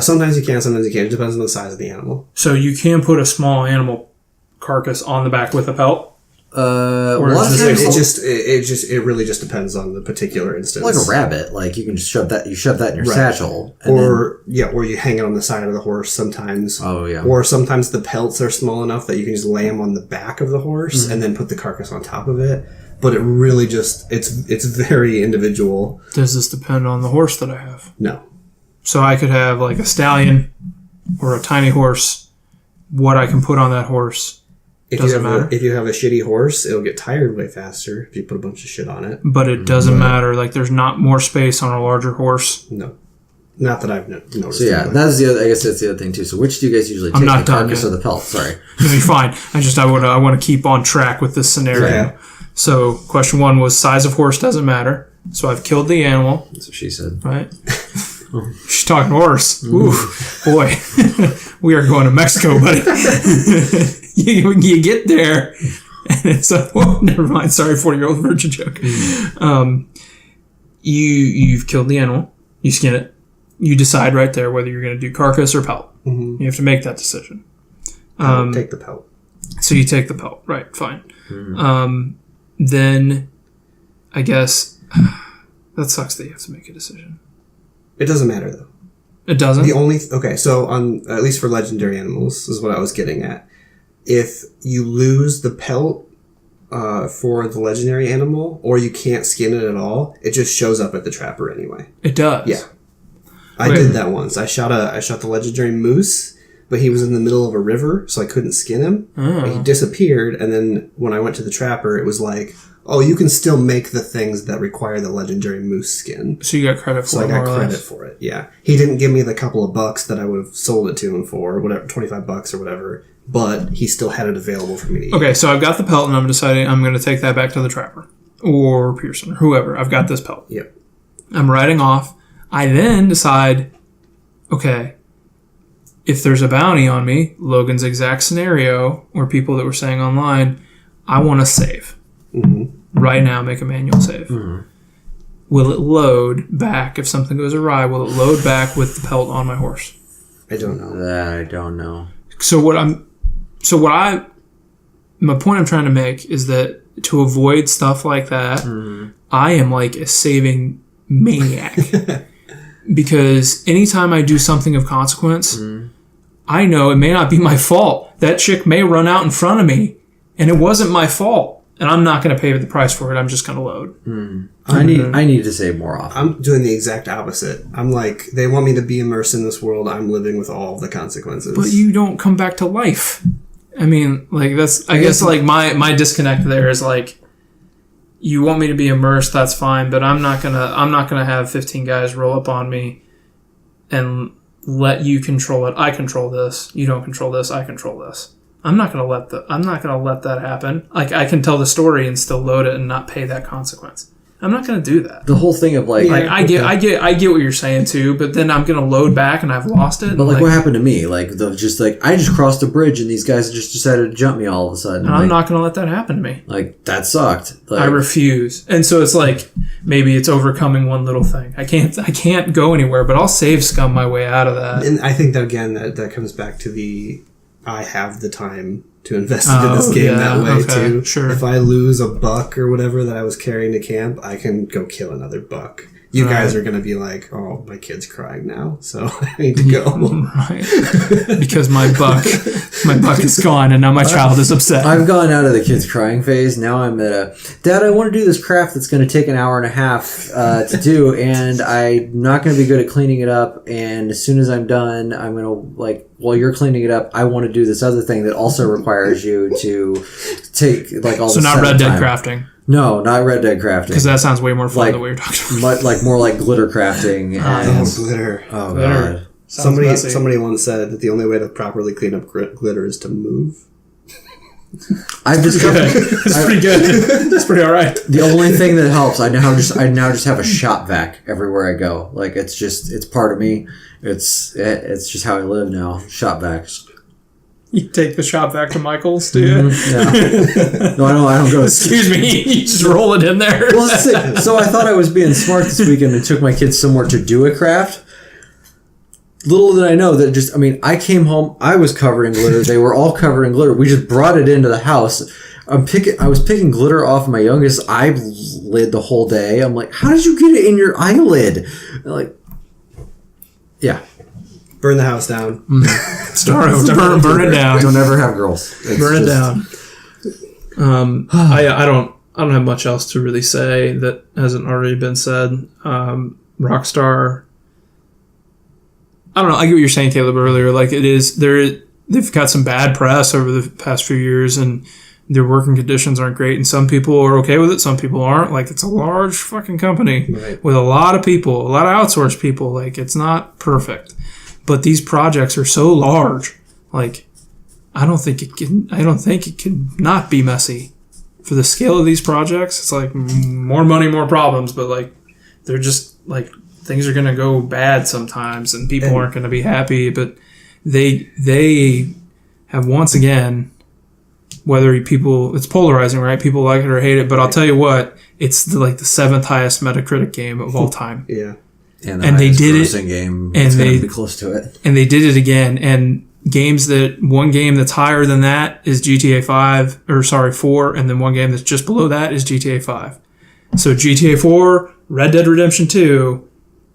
Sometimes you can, sometimes you can't. It depends on the size of the animal. So you can put a small animal carcass on the back with a pelt. A Or lot of is this times, It really just depends on the particular instance. like a rabbit, like you can just shove that in your Right. satchel, and Or you hang it on the side of the horse sometimes. Oh, yeah. Or sometimes the pelts are small enough that you can just lay them on the back of the horse Mm-hmm. and then put the carcass on top of it. But it really just it's very individual. Does this depend on the horse that I have? No. So I could have like a stallion or a tiny horse. What I can put on that horse doesn't matter. If you have a shitty horse, it'll get tired way faster if you put a bunch of shit on it. But it doesn't matter. Like there's not more space on a larger horse. No. Not that I've noticed. so yeah, anyway. that's the other. I guess that's the other thing too. So which do you guys usually take? not The done carcass yet. or the pelt? Sorry. No, you're fine. I want to keep on track with this scenario. Yeah. So question 1 was size of horse doesn't matter. So I've killed the animal, That's what she said. right? She's talking horse. Ooh, boy, we are going to Mexico, buddy. you get there, and it's like, whoa, never mind. Sorry, 40-year-old virgin joke. You've killed the animal. You skin it. You decide right there whether you're going to do carcass or pelt. You have to make that decision. Take the pelt. So you take the pelt, right? Fine. Then I guess that sucks that you have to make a decision. It doesn't matter though. It doesn't. So on at least for legendary animals is what I was getting at. If you lose the pelt for the legendary animal, or you can't skin it at all, it just shows up at the trapper anyway. It does. Yeah, I did that once. I shot the legendary moose, but he was in the middle of a river, so I couldn't skin him. Oh. He disappeared, and then when I went to the trapper, it was like, oh, you can still make the things that require the legendary moose skin. So you got credit for So it. I got more or credit less. for it. Yeah, he didn't give me the couple of bucks that I would have sold it to him for, whatever, $25 or whatever. But he still had it available for me to eat. Okay, so I've got the pelt, and I'm deciding I'm going to take that back to the trapper or Pearson or whoever. I've got this pelt. Yep. I'm riding off. I then decide, okay, if there's a bounty on me, Logan's exact scenario, or people that were saying online, I want to save. Right now, make a manual save. Will it load back if something goes awry? Will it load back with the pelt on my horse? I don't know. That I don't know. My point I'm trying to make is that to avoid stuff like that, I am like a saving maniac. Because anytime I do something of consequence, I know it may not be my fault. That chick may run out in front of me, and it wasn't my fault. And I'm not going to pay the price for it. I'm just going to load. I need to save more often. I'm doing the exact opposite. I'm like, they want me to be immersed in this world. I'm living with all of the consequences. But you don't come back to life. I mean, like I guess like my disconnect there is like, you want me to be immersed, that's fine, but I'm not gonna have 15 guys roll up on me and let you control it. I control this. You don't control this. I control this. I'm not gonna let that happen. Like I can tell the story and still load it and not pay that consequence. I'm not gonna do that. The whole thing of like I get what you're saying too, but then I'm gonna load back and I've lost it. but like what happened to me? Like I just crossed a bridge and these guys just decided to jump me all of a sudden. and I'm not gonna let that happen to me. Like that sucked. Like, I refuse. And so it's like maybe it's overcoming one little thing. I can't go anywhere, but I'll save scum my way out of that. And I think that again, that comes back to the I have the time to invest into this game that way too. Sure. If I lose a buck or whatever that I was carrying to camp, I can go kill another buck. You guys are going to be like, oh, my kid's crying now, so I need to go. Right. Because my buck is gone and now my child is upset. I've gone out of the kids crying phase. Now I'm at Dad, I want to do this craft that's going to take an hour and a half to do, and I'm not going to be good at cleaning it up. And as soon as I'm done, I'm going to, while you're cleaning it up, I want to do this other thing that also requires you to take, all So the not setup Red Dead time. crafting. No, not Red Dead crafting. Because that sounds way more fun than what you're talking about. More like glitter crafting. And, Glitter. oh, Glitter. God. Somebody once said that the only way to properly clean up glitter is to move. I've discovered That's pretty good. That's pretty all right. the only thing that helps. I now just have a shop vac everywhere I go. Like it's part of me. It's just how I live now. Shop vacs. You take the shop back to Michael's, do you? Yeah. No, I don't go. Excuse me. You just roll it in there. Well, so I thought I was being smart this weekend and took my kids somewhere to do a craft. Little did I know that I came home, I was covered in glitter. They were all covered in glitter. We just brought it into the house. I was picking glitter off my youngest eyelid the whole day. I'm like, how did you get it in your eyelid? They're like, yeah. Burn the house down. Burn it down. Don't ever have girls. It's Burn it just- down. I don't have much else to really say that hasn't already been said. Rockstar. I don't know. I get what you're saying, Caleb, earlier. Like they've got some bad press over the past few years, and their working conditions aren't great. And some people are okay with it, some people aren't. Like, it's a large fucking company with a lot of people, a lot of outsourced people. Like, it's not perfect, but these projects are so large. Like, I don't think it can not be messy for the scale of these projects. It's like more money, more problems, but like they're just like things are gonna go bad sometimes, and people aren't gonna be happy. But they have once again, it's polarizing, right? People like it or hate it, but I'll tell you what, it's the 7th highest Metacritic game of all time. Yeah, and they did it. Game, and it's they gonna be close to it. And they did it again. And one game that's higher than that is GTA 4, and then one game that's just below that is GTA 5. So GTA 4, Red Dead Redemption 2,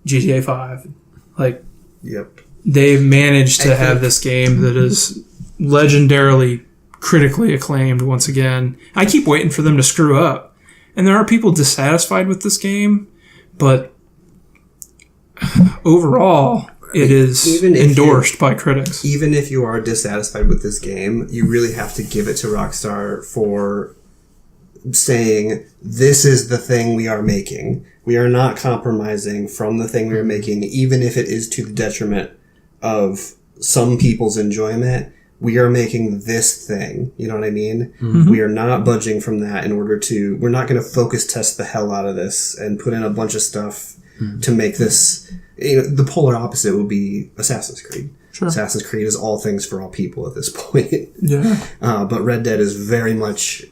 GTA 5. Like, yep. They've managed to have this game that is legendarily critically acclaimed once again. I keep waiting for them to screw up. And there are people dissatisfied with this game, but overall, it is endorsed by critics. Even if you are dissatisfied with this game, you really have to give it to Rockstar for saying, this is the thing we are making. We are not compromising from the thing we are making, even if it is to the detriment of some people's enjoyment. We are making this thing. You know what I mean? Mm-hmm. We are not budging from that we're not going to focus test the hell out of this and put in a bunch of stuff to make this. The polar opposite would be Assassin's Creed. Sure. Assassin's Creed is all things for all people at this point. Yeah. But Red Dead is very much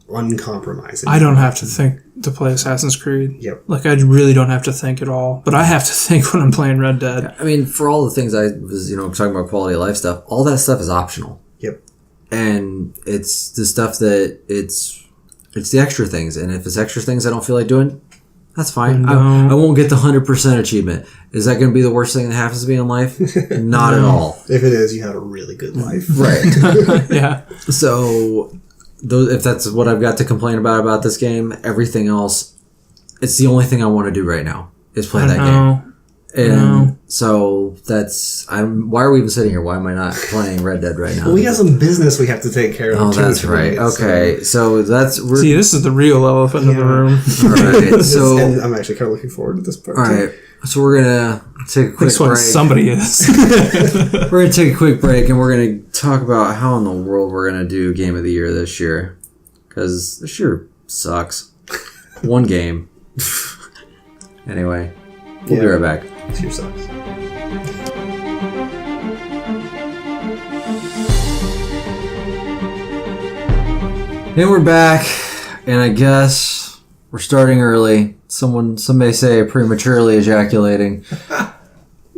uncompromising. I don't have to think to play Assassin's Creed. Yep. Like, I really don't have to think at all. But I have to think when I'm playing Red Dead. I mean, for all the things I was, talking about quality of life stuff, all that stuff is optional. Yep. And it's the stuff that it's the extra things. And if it's extra things I don't feel like doing, that's fine. I won't get the 100% achievement. Is that going to be the worst thing that happens to me in life? Not at all. If it is, you had a really good life. Right. Yeah. So, if that's what I've got to complain about this game, everything else, it's the only thing I want to do right now is play that game. And so why are we even sitting here? Why am I not playing Red Dead right now? Well, we got some business we have to take care of. Oh, that's right. Okay, so see, this is the real elephant in the room. All right, so and I'm actually kind of looking forward to this part. All right, so we're gonna take a quick break. Somebody is. We're gonna take a quick break, and we're gonna talk about how in the world we're gonna do Game of the Year this year, because this year sucks. One game. Anyway, we'll be right back. This year sucks. And we're back, and I guess we're starting early. Some may say prematurely ejaculating.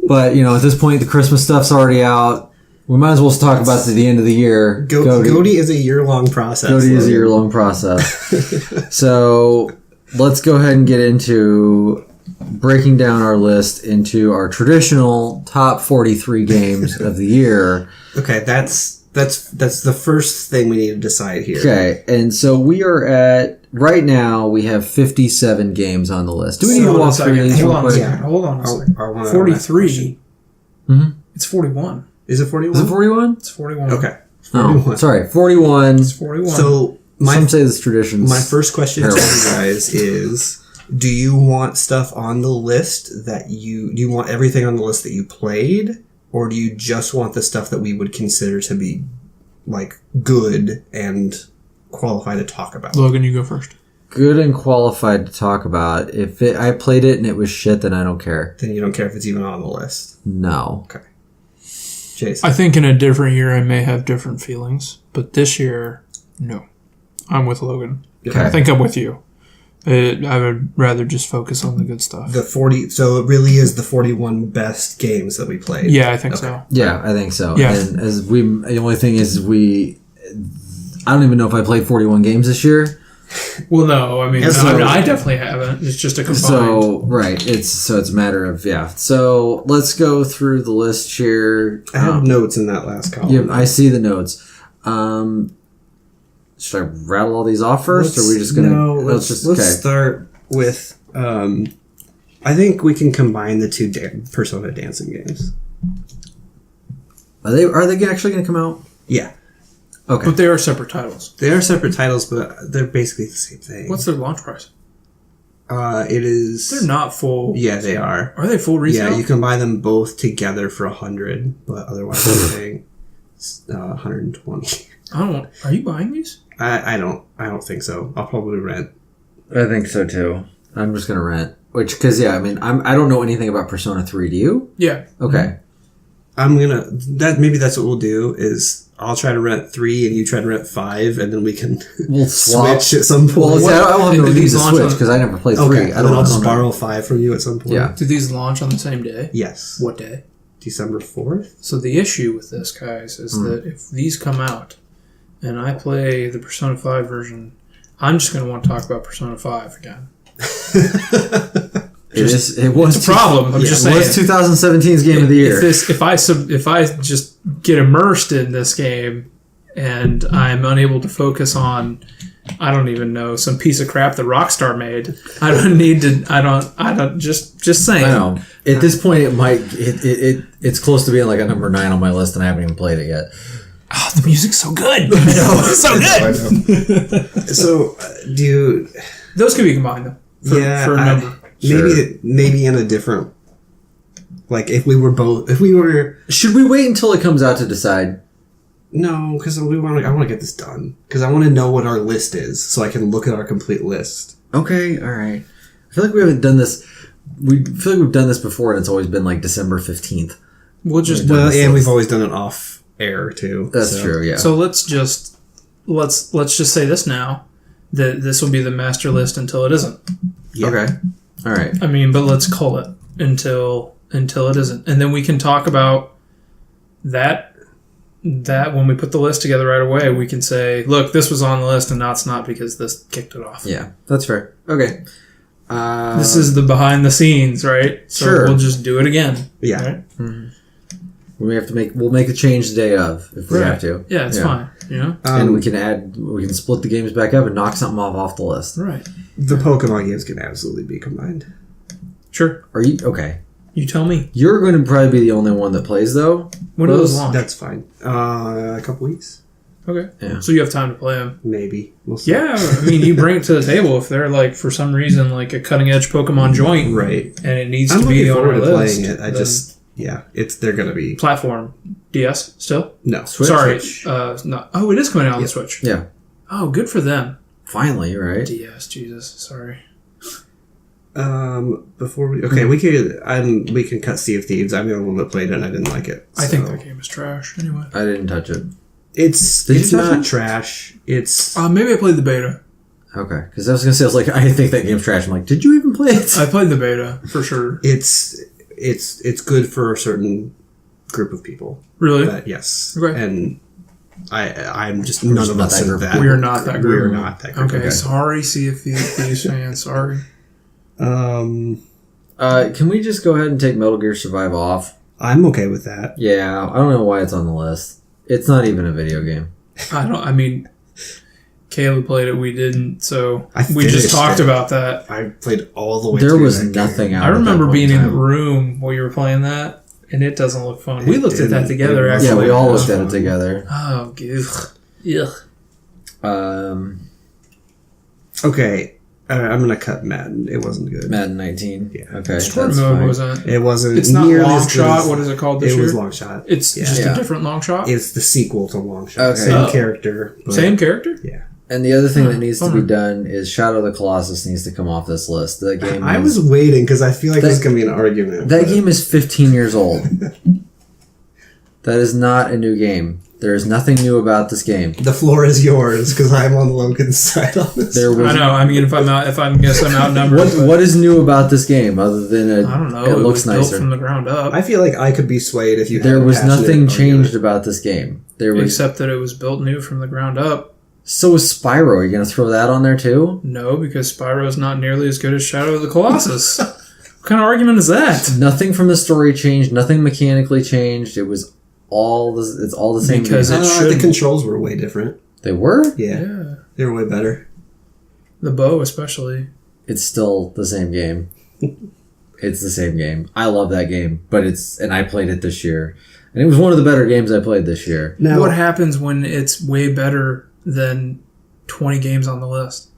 But, at this point, the Christmas stuff's already out. We might as well talk about the end of the year. GOTY is a year-long process. GOTY is a year-long process. So, let's go ahead and get into breaking down our list into our traditional top 43 games of the year. Okay, that's the first thing we need to decide here. Okay, and so we are at, right now, we have 57 games on the list. Do we need to walk through these real quick? Hold on a second. 43? Mm-hmm. It's 41. Is it 41? Is it 41? It's 41. Okay. 41. Oh, sorry, 41. It's 41. So, some say this tradition. My first question to you guys is, do you want stuff on the list do you want everything on the list that you played? Or do you just want the stuff that we would consider to be, good and qualified to talk about? Logan, you go first. Good and qualified to talk about. If I played it and it was shit, then I don't care. Then you don't care if it's even on the list? No. Okay. Jason? I think in a different year I may have different feelings. But this year, no. I'm with Logan. Okay. I think I'm with you. I would rather just focus on the good stuff. So it really is the 41 best games that we played. Yeah, I think so. Yeah, I think so. Yeah. And the only thing is I don't even know if I played 41 games this year. Well, no, I mean, I definitely haven't. It's just a combined. So right, it's a matter of So let's go through the list here. I have notes in that last column. Yeah, I see the notes. Should I rattle all these off first, or are we just gonna? No, let's start with. I think we can combine the two Persona dancing games. Are they actually going to come out? Yeah. Okay. But they are separate titles. They are separate titles, but they're basically the same thing. What's their launch price? It is. They're not full. Yeah, they are. Are they full retail? Yeah, you can buy them both together for $100, but otherwise they're paying $120. Are you buying these? I don't think so. I'll probably rent. I think so too. I'm just gonna rent. I don't know anything about Persona 3. Do you? Yeah. Okay. Maybe that's what we'll do is I'll try to rent 3 and you try to rent 5 and then we can We'll swap. switch at some point. Well, I don't have no do need these to launch switch on- because I never played 3. Okay, and then I'll just know. borrow 5 from you at some point. Yeah. Do these launch on the same day? Yes. What day? December 4th? So the issue with this, guys, is that if these come out and I play the Persona 5 version, I'm just going to want to talk about Persona 5 again. It was It's a problem. I'm just It saying. was 2017's game of the year. If I just get immersed in this game and I'm unable to focus on, I don't even know, some piece of crap that Rockstar made, I don't need to. I don't. Just saying. I know. At this point, it's close to being like a number 9 on my list, and I haven't even played it yet. Oh, the music's so good. It's so good. So, do you... Those can be combined though. For a number. Maybe in a different... Like, if we were... Should we wait until it comes out to decide? No, because I want to get this done. Because I want to know what our list is, so I can look at our complete list. Okay, all right. I feel like we haven't done this. We feel like we've done this before, and it's always been like December 15th. We'll just we've always done it off air too. That's true. Yeah. So let's just say this now, that this will be the master list until it isn't. Yeah. Okay. All right. I mean, but let's call it until it isn't, and then we can talk about that when we put the list together right away. We can say, look, this was on the list, and now it's not because this kicked it off. Yeah, that's fair. Okay. This is the behind the scenes, right? So Sure. we'll just do it again. Yeah. Right? We'll make a change the day of if we have to. Yeah, it's fine. You know. And we can split the games back up and knock something off the list. Right. The Pokemon games can absolutely be combined. Sure. Are you okay? You tell me. You're going to probably be the only one that plays though. When do those launch? That's fine. A couple weeks, Okay. Yeah. So you have time to play them. maybe. We'll see. Yeah, I mean, you bring it to the table if they're like, for some reason, like a cutting edge Pokemon joint, Right. and it needs I'm to be looking on our forward to list. playing it. They're gonna be Platform DS still? no. Sorry, Switch. no. Oh, it is coming out on the Switch. Yeah. Oh, good for them. Finally, right? DS, Jesus, sorry. Before we we can cut Sea of Thieves. I'm the only one that played it and I didn't like it. I think so. that game is trash. Anyway, I didn't touch it. It's Did you touch not it? trash. It's maybe I played the beta. Okay, because I was gonna say I think that game's trash. I'm like, did you even play it? I played the beta for sure. it's good for a certain group of people. Really? But yes. Okay. And I'm just none of not us that are group. that. We are not that group. We're not that group. Okay, sorry, Sea of Thieves fans. Sorry. Can we just go ahead and take Metal Gear Survive off? I'm okay with that. Yeah, I don't know why it's on the list. It's not even a video game. I mean, Caleb played it. We didn't. So I we just finished talked it. about that. I played all the way. There through was that nothing game. out. I at that remember point being in the time. room while you were playing that, and it doesn't look fun. We It looked at that didn't. together. It Actually, Yeah, we all It was looked at it fun. together. Oh, ugh. Okay, I'm gonna cut Madden. It wasn't good. Madden 19. Yeah. Okay, Story that's mode fine. wasn't. It wasn't. It's not nearly long as good shot. as- What is it called this It year? was long shot. It's just Yeah. a different long shot. It's the sequel to Long Shot. Okay. Same Oh. character. but- Same character. Yeah. And the other thing that needs to be bummer. done is Shadow of the Colossus needs to come off this list. That game. I is, was waiting because I feel like That- there's gonna be an argument. That but- game is 15 years old. That is not a new game. There is nothing new about this game. The floor is yours because I'm on Logan's side on this. There was I know. I mean, if I'm outnumbered. what is new about this game other than I don't know. it looks was built nicer. from the ground up, I feel like I could be swayed if you. There had a was passionate nothing argument. changed about this game. There was except that it was built new from the ground up. So is Spyro. Are you going to throw that on there too? No, because Spyro is not nearly as good as Shadow of the Colossus. What kind of argument is that? Nothing from the story changed. Nothing mechanically changed. It's all the same. Because game. it The controls were way different. They were? Yeah. They were way better. The bow, especially. It's still the same game. It's the same game. I love that game, and I played it this year. And it was one of the better games I played this year. Now, What happens when it's way better than 20 games on the list?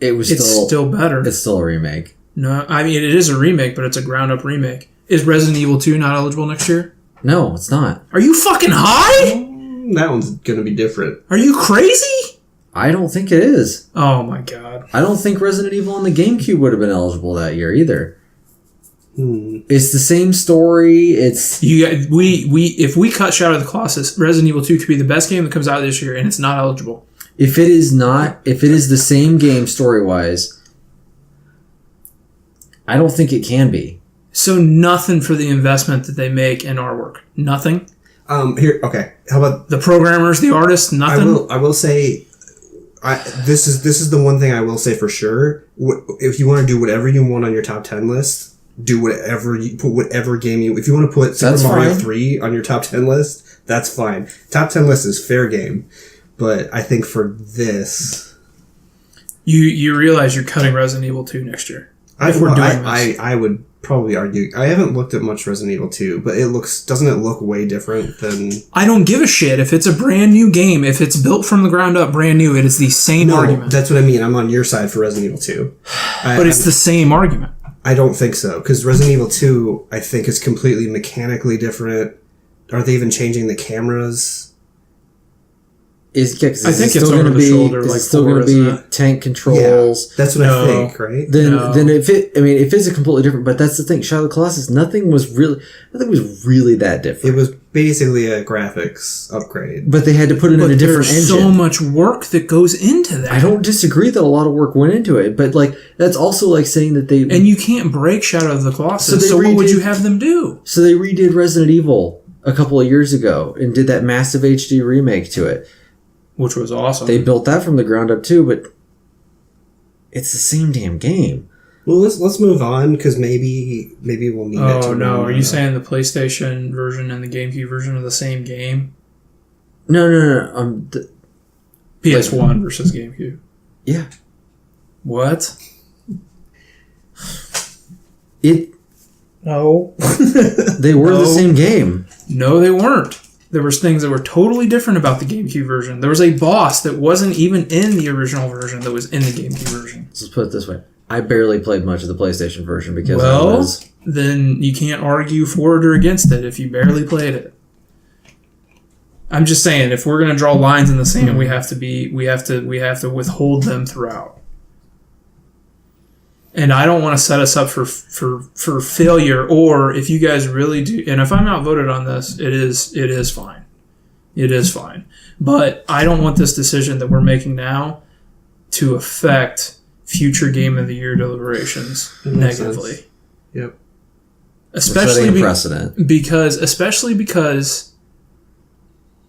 It's still better. It's still a remake. No, I mean, it is a remake, but it's a ground-up remake. Is Resident Evil 2 not eligible next year? No, it's not. Are you fucking high? that one's going to be different. Are you crazy? I don't think it is. Oh my god. I don't think Resident Evil on the GameCube would have been eligible that year either. It's the same story. It's If we cut Shadow of the Colossus, Resident Evil 2 could be the best game that comes out this year, and it's not eligible. if it is the same game story-wise, I don't think it can be. So nothing for the investment that they make in artwork. Nothing. Here, okay. How about The programmers, the artists, nothing. I will say, this is the one thing I will say for sure. If you want to do whatever you want on your top 10 list, do whatever you put. Whatever game you. If you want to put Super Mario 3 on your top 10 list, that's fine. Top 10 list is fair game, but I think for this, You realize you're cutting Resident Evil 2 next year. If we're doing this. I would probably argue. I haven't looked at much Resident Evil 2, but doesn't it look way different than? I don't give a shit if it's a brand new game. If it's built from the ground up, brand new, it is the same argument. That's what I mean. I'm on your side for Resident Evil 2. But it's the same argument. I don't think so, because Resident Evil 2, I think, is completely mechanically different. Are they even changing the cameras? I think it's over the shoulder, like still four, going to isn't be tank controls. Yeah, that's what I think, right? Then if it's a completely different, but that's the thing. Shadow of the Colossus, nothing was really that different. It was basically a graphics upgrade. But they had to put it in a different there's engine. so much work that goes into that. I don't disagree that a lot of work went into it, but like that's also like saying that they And you can't break Shadow of the Colossus, So so they what would redid- you have them do? So they redid Resident Evil a couple of years ago and did that massive HD remake to it. Which was awesome. They built that from the ground up too, but it's the same damn game. Well, let's move on, because maybe we'll need it. Oh no, are you saying the PlayStation version and the GameCube version are the same game? No. PS1 versus GameCube. Yeah. What? No. They were the same game. No, they weren't. There was things that were totally different about the GameCube version. There was a boss that wasn't even in the original version that was in the GameCube version. Let's put it this way. I barely played much of the PlayStation version because then you can't argue for it or against it if you barely played it. I'm just saying, if we're going to draw lines in the sand, we have to withhold them throughout. And I don't want to set us up for failure, or if you guys really do, and if I'm outvoted on this, it is fine. It is fine. But I don't want this decision that we're making now to affect future Game of the Year deliberations negatively. Sense. Yep. setting a precedent. Especially because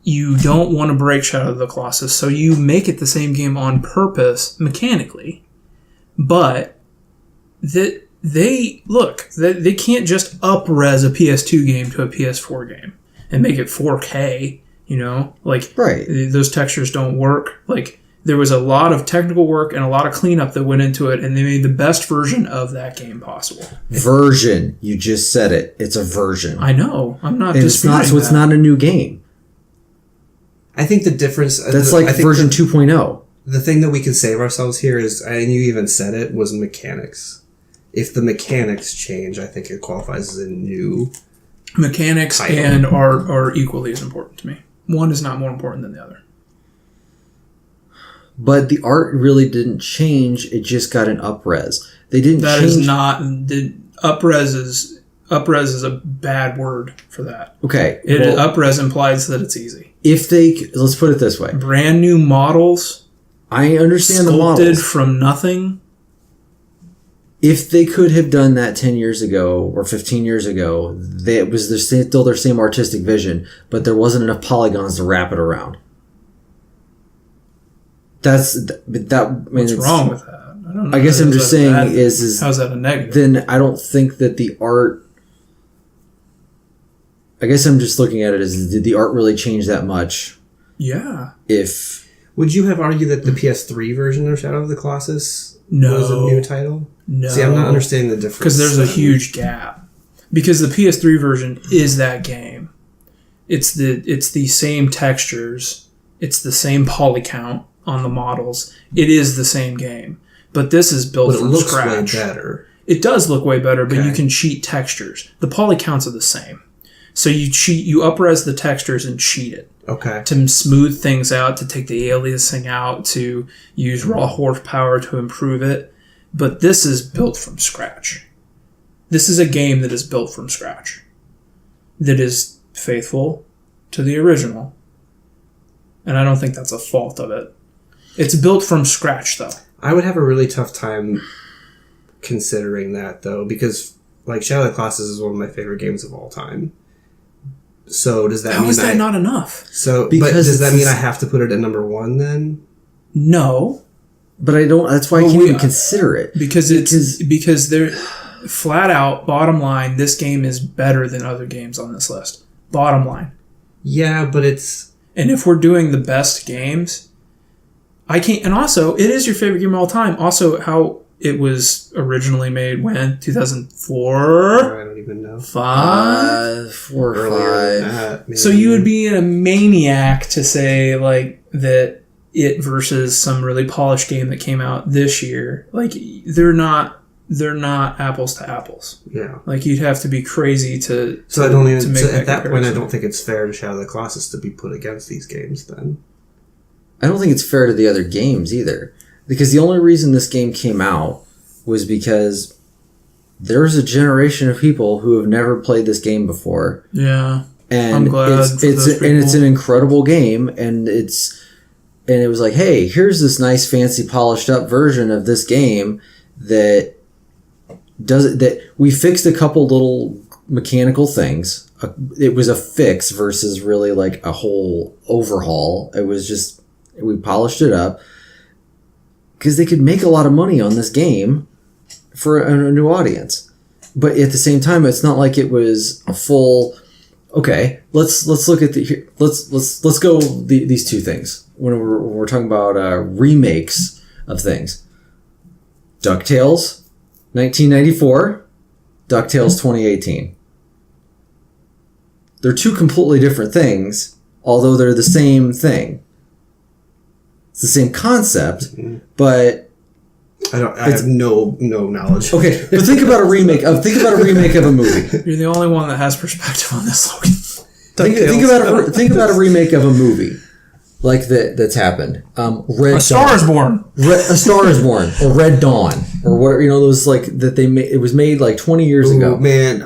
you don't want to break Shadow of the Colossus, so you make it the same game on purpose mechanically. But they can't just up-res a PS2 game to a PS4 game and make it 4K, right. Those textures don't work. There was a lot of technical work and a lot of cleanup that went into it, and they made the best version of that game possible. Version. You just said it. It's a version. I know. I'm not and disputing it's not, so it's not a new game. I think the difference... That's version 2.0. The thing that we can save ourselves here is, and you even said it, was mechanics. If the mechanics change, I think it qualifies as a new... Mechanics title. and art are equally as important to me. One is not more important than the other. But the art really didn't change. It just got an up-res. They didn't That change... is not... Up-res is a bad word for that. Okay. Up-res implies that it's easy. If they... Let's put it this way. Brand new models... I understand the sculpted models. from nothing. If they could have done that 10 years ago or 15 years ago, it was still their same artistic vision, but there wasn't enough polygons to wrap it around. What's wrong with that? I don't know. I guess I'm just saying how's that a negative? Then I don't think that the art. I guess I'm just looking at it as, did the art really change that much? Yeah. Would you have argued that the PS3 version of Shadow of the Colossus No. was a new title? No. See, I'm not understanding the difference. Because there's a huge gap. Because the PS3 version is that game. It's the same textures. It's the same poly count on the models. It is the same game. But this is built from scratch. Way better. It does look way better, but Okay. you can cheat textures. The poly counts are the same. So you up-res the textures and cheat it. Okay. To smooth things out, to take the aliasing out, to use raw horsepower to improve it. But this is built from scratch. This is a game that is built from scratch. That is faithful to the original. And I don't think that's a fault of it. It's built from scratch, though. I would have a really tough time considering that, though, because like Shadow of the Colossus is one of my favorite games of all time. So does that mean How is that not enough? So, Because but does that mean I have to put it at number 1 then? No, But I don't. That's why I can't even consider it. because they're flat out bottom line. This game is better than other games on this list. Bottom line. Yeah, but it's And if we're doing the best games, I can't. And also, it is your favorite game of all time. Also, how it was originally made when 2004, I don't even know. 5. 4 or Earlier 5. than that, maybe. So you would be a maniac to say like that it versus some really polished game that came out this year. Like they're not apples to apples. Yeah. Like you'd have to be crazy to. So I don't even. to make So at that point, I comparison. don't think it's fair to Shadow of the Colossus to be put against these games. Then I don't think it's fair to the other games either. Because the only reason this game came out was because there's a generation of people who have never played this game before. Yeah. And I'm glad it's for those it's an people. incredible game, and it was like, hey, here's this nice, fancy, polished up version of this game that we fixed a couple little mechanical things. It was a fix versus really like a whole overhaul. It was just, we polished it up because they could make a lot of money on this game for a new audience. But at the same time, it's not like it was a full. Okay, let's look at let's go these two things when we're talking about remakes of things. DuckTales, 1994, DuckTales 2018. They're two completely different things, although they're the same thing. It's the same concept, but I have no knowledge. okay. But think about a remake of a movie. You're the only one that has perspective on this, Logan. Think about a remake of a movie like that's happened. A Star is Born. A Star is Born, or Red Dawn, or whatever. Those like that they made. It was made like 20 years Ooh, ago. man,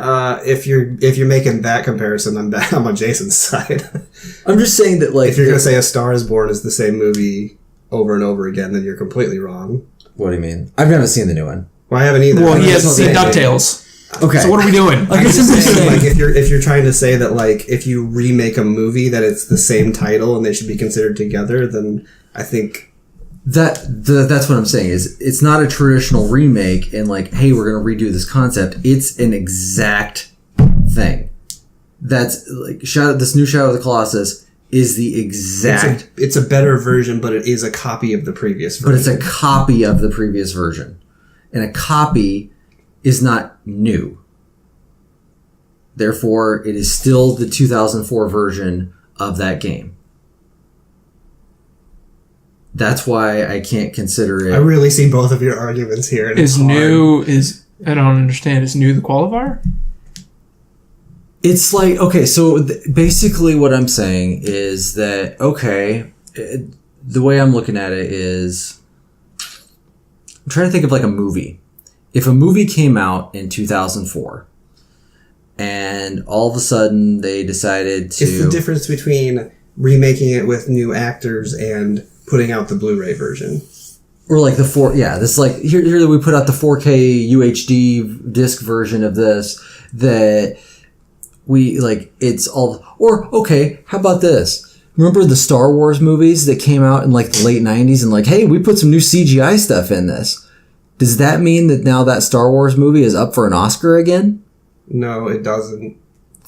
if you're making that comparison, I'm on Jason's side. I'm just saying that like If you're gonna say A Star is Born is the same movie over and over again, then you're completely wrong. what do you mean? I've never seen the new one. Well, I haven't either. Well, he That's hasn't not seen the idea. DuckTales. Okay, So what are we doing? I'm just saying, like, if you're trying to say that, like, if you remake a movie that it's the same title and they should be considered together, then I think that's what I'm saying. Is it's not a traditional remake and like, hey, we're gonna redo this concept. It's an exact thing. That's like this new Shadow of the Colossus is the exact. it's a better version, but it is a copy of the previous version. But it's a copy of the previous version. And a copy is not new. Therefore, it is still the 2004 version of that game. That's why I can't consider it. I really see both of your arguments here. And it's hard. I don't understand. Is new the qualifier? It's like, okay, so basically what I'm saying is that, okay, the way I'm looking at it is, I'm trying to think of like a movie. If a movie came out in 2004 and all of a sudden they decided to... It's the difference between remaking it with new actors and putting out the Blu-ray version. Or like this like, here we put out the 4K UHD disc version of this that we, like, it's all... Or, okay, how about this? Remember the Star Wars movies that came out in like the late 90s and like, hey, we put some new CGI stuff in this. Does that mean that now that Star Wars movie is up for an Oscar again? No, it doesn't.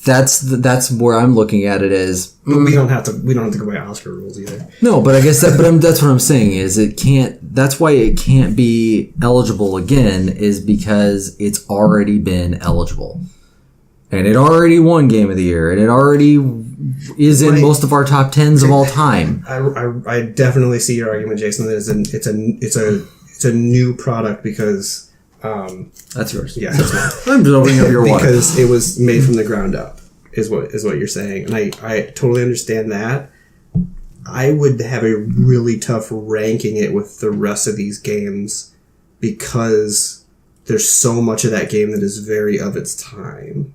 That's where I'm looking at it as. But we don't have to go by Oscar rules either. No, but I guess that's what I'm saying is it can't. That's why it can't be eligible again is because it's already been eligible, and it already won Game of the Year, and it already is in most of our top 10s of all time. I definitely see your argument, Jason. That it's a new product because. That's yours. Yeah, that's mine. I'm just opening up your water. Because it was made from the ground up, is what you're saying, and I totally understand that. I would have a really tough ranking it with the rest of these games because there's so much of that game that is very of its time.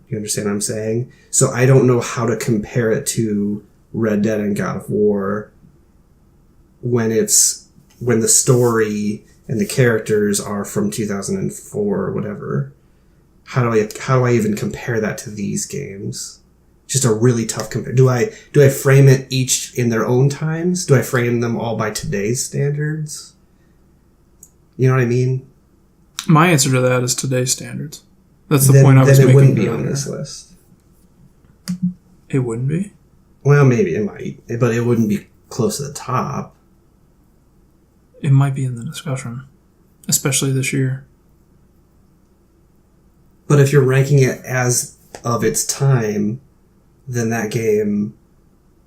You understand what I'm saying? So I don't know how to compare it to Red Dead and God of War when the story and the characters are from 2004 or whatever. How do I even compare that to these games? Just a really tough compare. Do I frame it each in their own times? Do I frame them all by today's standards? You know what I mean? My answer to that is today's standards. That's the point I was making. Then it wouldn't be on this list. It wouldn't be? Well, maybe it might, but it wouldn't be close to the top. It might be in the discussion, especially this year. But if you're ranking it as of its time, then that game...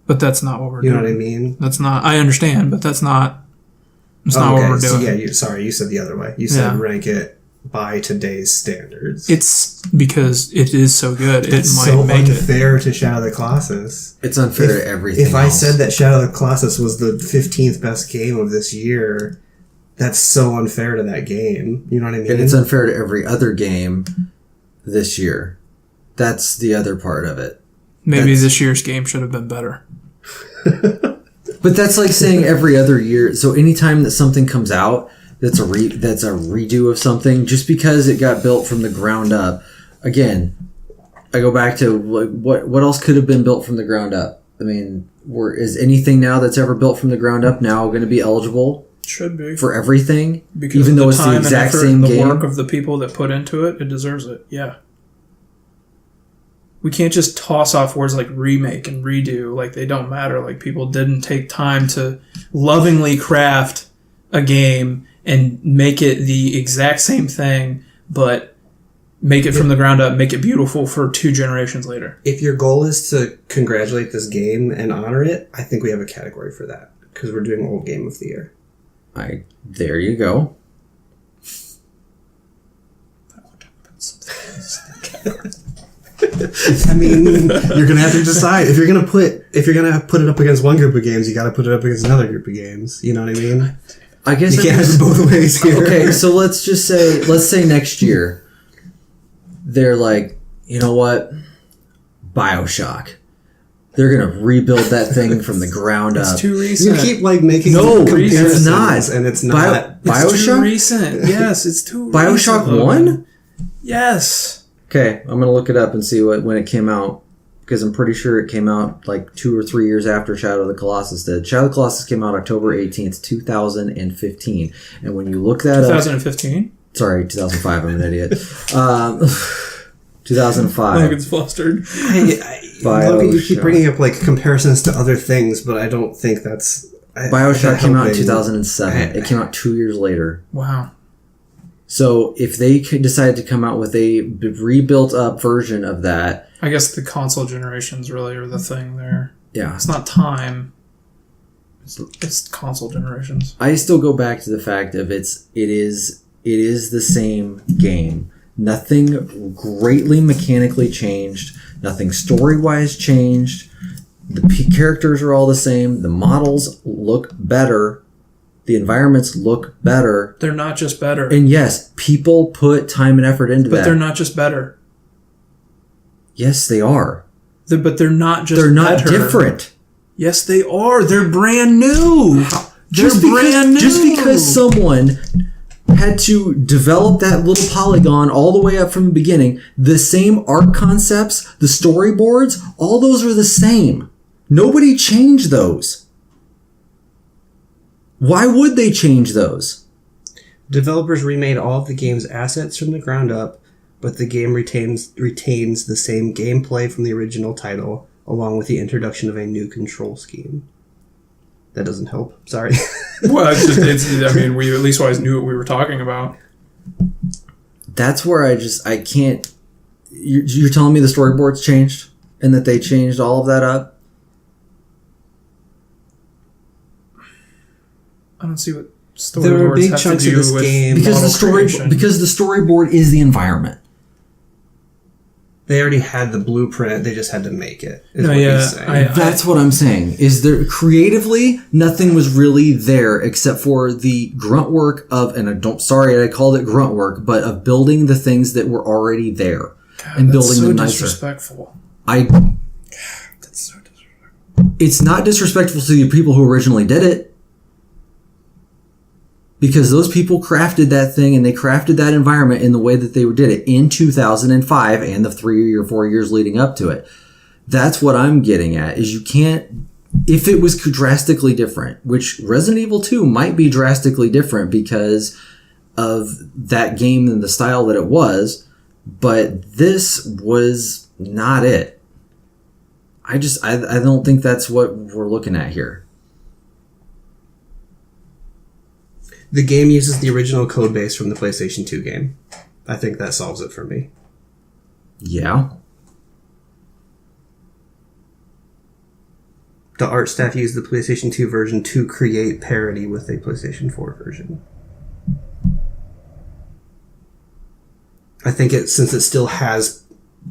But that's not what we're doing. You know what I mean? That's not... I understand, but that's not... It's not what we're doing. So you said the other way. You said rank it by today's standards. It's because it is so good. It's so unfair to Shadow of the Colossus. It's unfair to everything If I said that Shadow of the Colossus was the 15th best game of this year, that's so unfair to that game. You know what I mean? And it's unfair to every other game this year. That's the other part of it. Maybe this year's game should have been better. But that's like saying every other year. So anytime that something comes out that's a redo of something, just because it got built from the ground up, again, I go back to what else could have been built from the ground up? I mean, is anything now that's ever built from the ground up now going to be eligible? Should be. For everything? Because even though the it's the exact same game? The work of the people that put into it, it deserves it. Yeah. We can't just toss off words like remake and redo like they don't matter. Like people didn't take time to lovingly craft a game and make it the exact same thing, but make it from the ground up, make it beautiful for 2 generations later. If your goal is to congratulate this game and honor it, I think we have a category for that because we're doing Old Game of the Year. There you go. I mean, you're gonna have to decide if you're gonna put it up against one group of games, you got to put it up against another group of games. You know what I mean? I guess you can't have it both ways here. Okay, so let's say next year they're like, you know what, BioShock. They're gonna rebuild that thing from the ground up. It's too recent. You keep making it's not, and it's not. BioShock. It's too recent. Yes, it's too. BioShock 1. Yes. Okay, I'm gonna look it up and see when it came out because I'm pretty sure it came out like 2 or 3 years after Shadow of the Colossus did. Shadow of the Colossus came out October 18th, 2015, and when you look that 2015? Sorry, 2005. I'm an idiot. 2005. I think it's flustered. Logan, you keep bringing up comparisons to other things, but I don't think that's. BioShock came out in 2007. It came out 2 years later. Wow. So if they could decide to come out with a rebuilt up version of that, I guess the console generations really are the thing there. Yeah, it's not time. It's console generations. I still go back to the fact of it is the same game. Nothing greatly mechanically changed. Nothing story-wise changed. The characters are all the same. The models look better. The environments look better. They're not just better. And yes, people put time and effort into that. But they're not just better. Yes, they are. But they're not just They're not better. different. Yes, they are. They're brand new. Just because someone had to develop that little polygon all the way up from the beginning, the same art concepts, the storyboards, all those are the same. Nobody changed those. Why would they change those? Developers remade all of the game's assets from the ground up, but the game retains the same gameplay from the original title, along with the introduction of a new control scheme. That doesn't help. Sorry. Well, I mean, we at least always knew what we were talking about. That's where I can't... You're telling me the storyboard's changed? And that they changed all of that up? I don't see what There are storyboards big have chunks to of do this with game. Because model creation. because the storyboard is the environment. They already had the blueprint. They just had to make it. Is No, what yeah, he's saying. That's what I'm saying. Is there creatively nothing was really there except for the grunt work of, and I called it grunt work, but of building the things that were already there and building so them nicer. disrespectful. That's so disrespectful. It's not disrespectful to the people who originally did it. Because those people crafted that thing and they crafted that environment in the way that they did it in 2005 and the 3 or 4 years leading up to it. That's what I'm getting at, is you can't... If it was drastically different, which Resident Evil 2 might be drastically different because of that game and the style that it was, but this was not it. I don't think that's what we're looking at here. The game uses the original code base from the PlayStation 2 game. I think that solves it for me. Yeah. The art staff used the PlayStation 2 version to create parity with a PlayStation 4 version. I think since it still has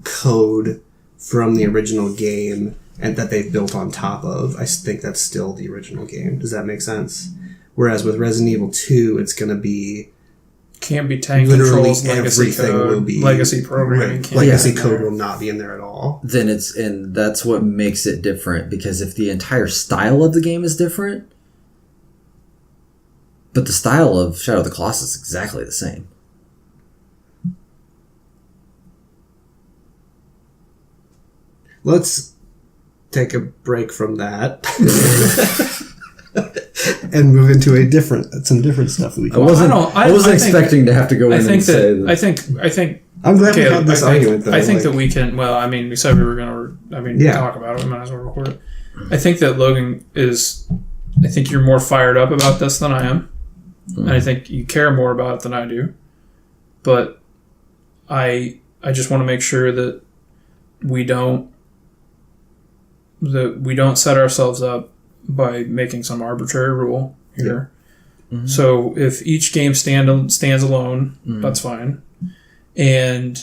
code from the original game and that they've built on top of, I think that's still the original game. Does that make sense? Whereas with Resident Evil 2, it's going to be... Can't be tank literally controls, legacy everything code, will be... legacy programming. Right. Can't Legacy be in code there. will not be in there at all. Then and that's what makes it different, because if the entire style of the game is different, but the style of Shadow of the Colossus is exactly the same. Let's take a break from that and move into some different stuff that we can. I wasn't expecting to have to go in and say that. I think. I'm glad we Okay, had this I think, argument, though. I think that we can. Well, I mean, we said we were going to. Yeah. Talk about it. We might as well record it. I think that Logan is. I think you're more fired up about this than I am, and I think you care more about it than I do. But I just want to make sure that we don't set ourselves up by making some arbitrary rule here. Yeah. Mm-hmm. So if each game stands alone, that's fine. And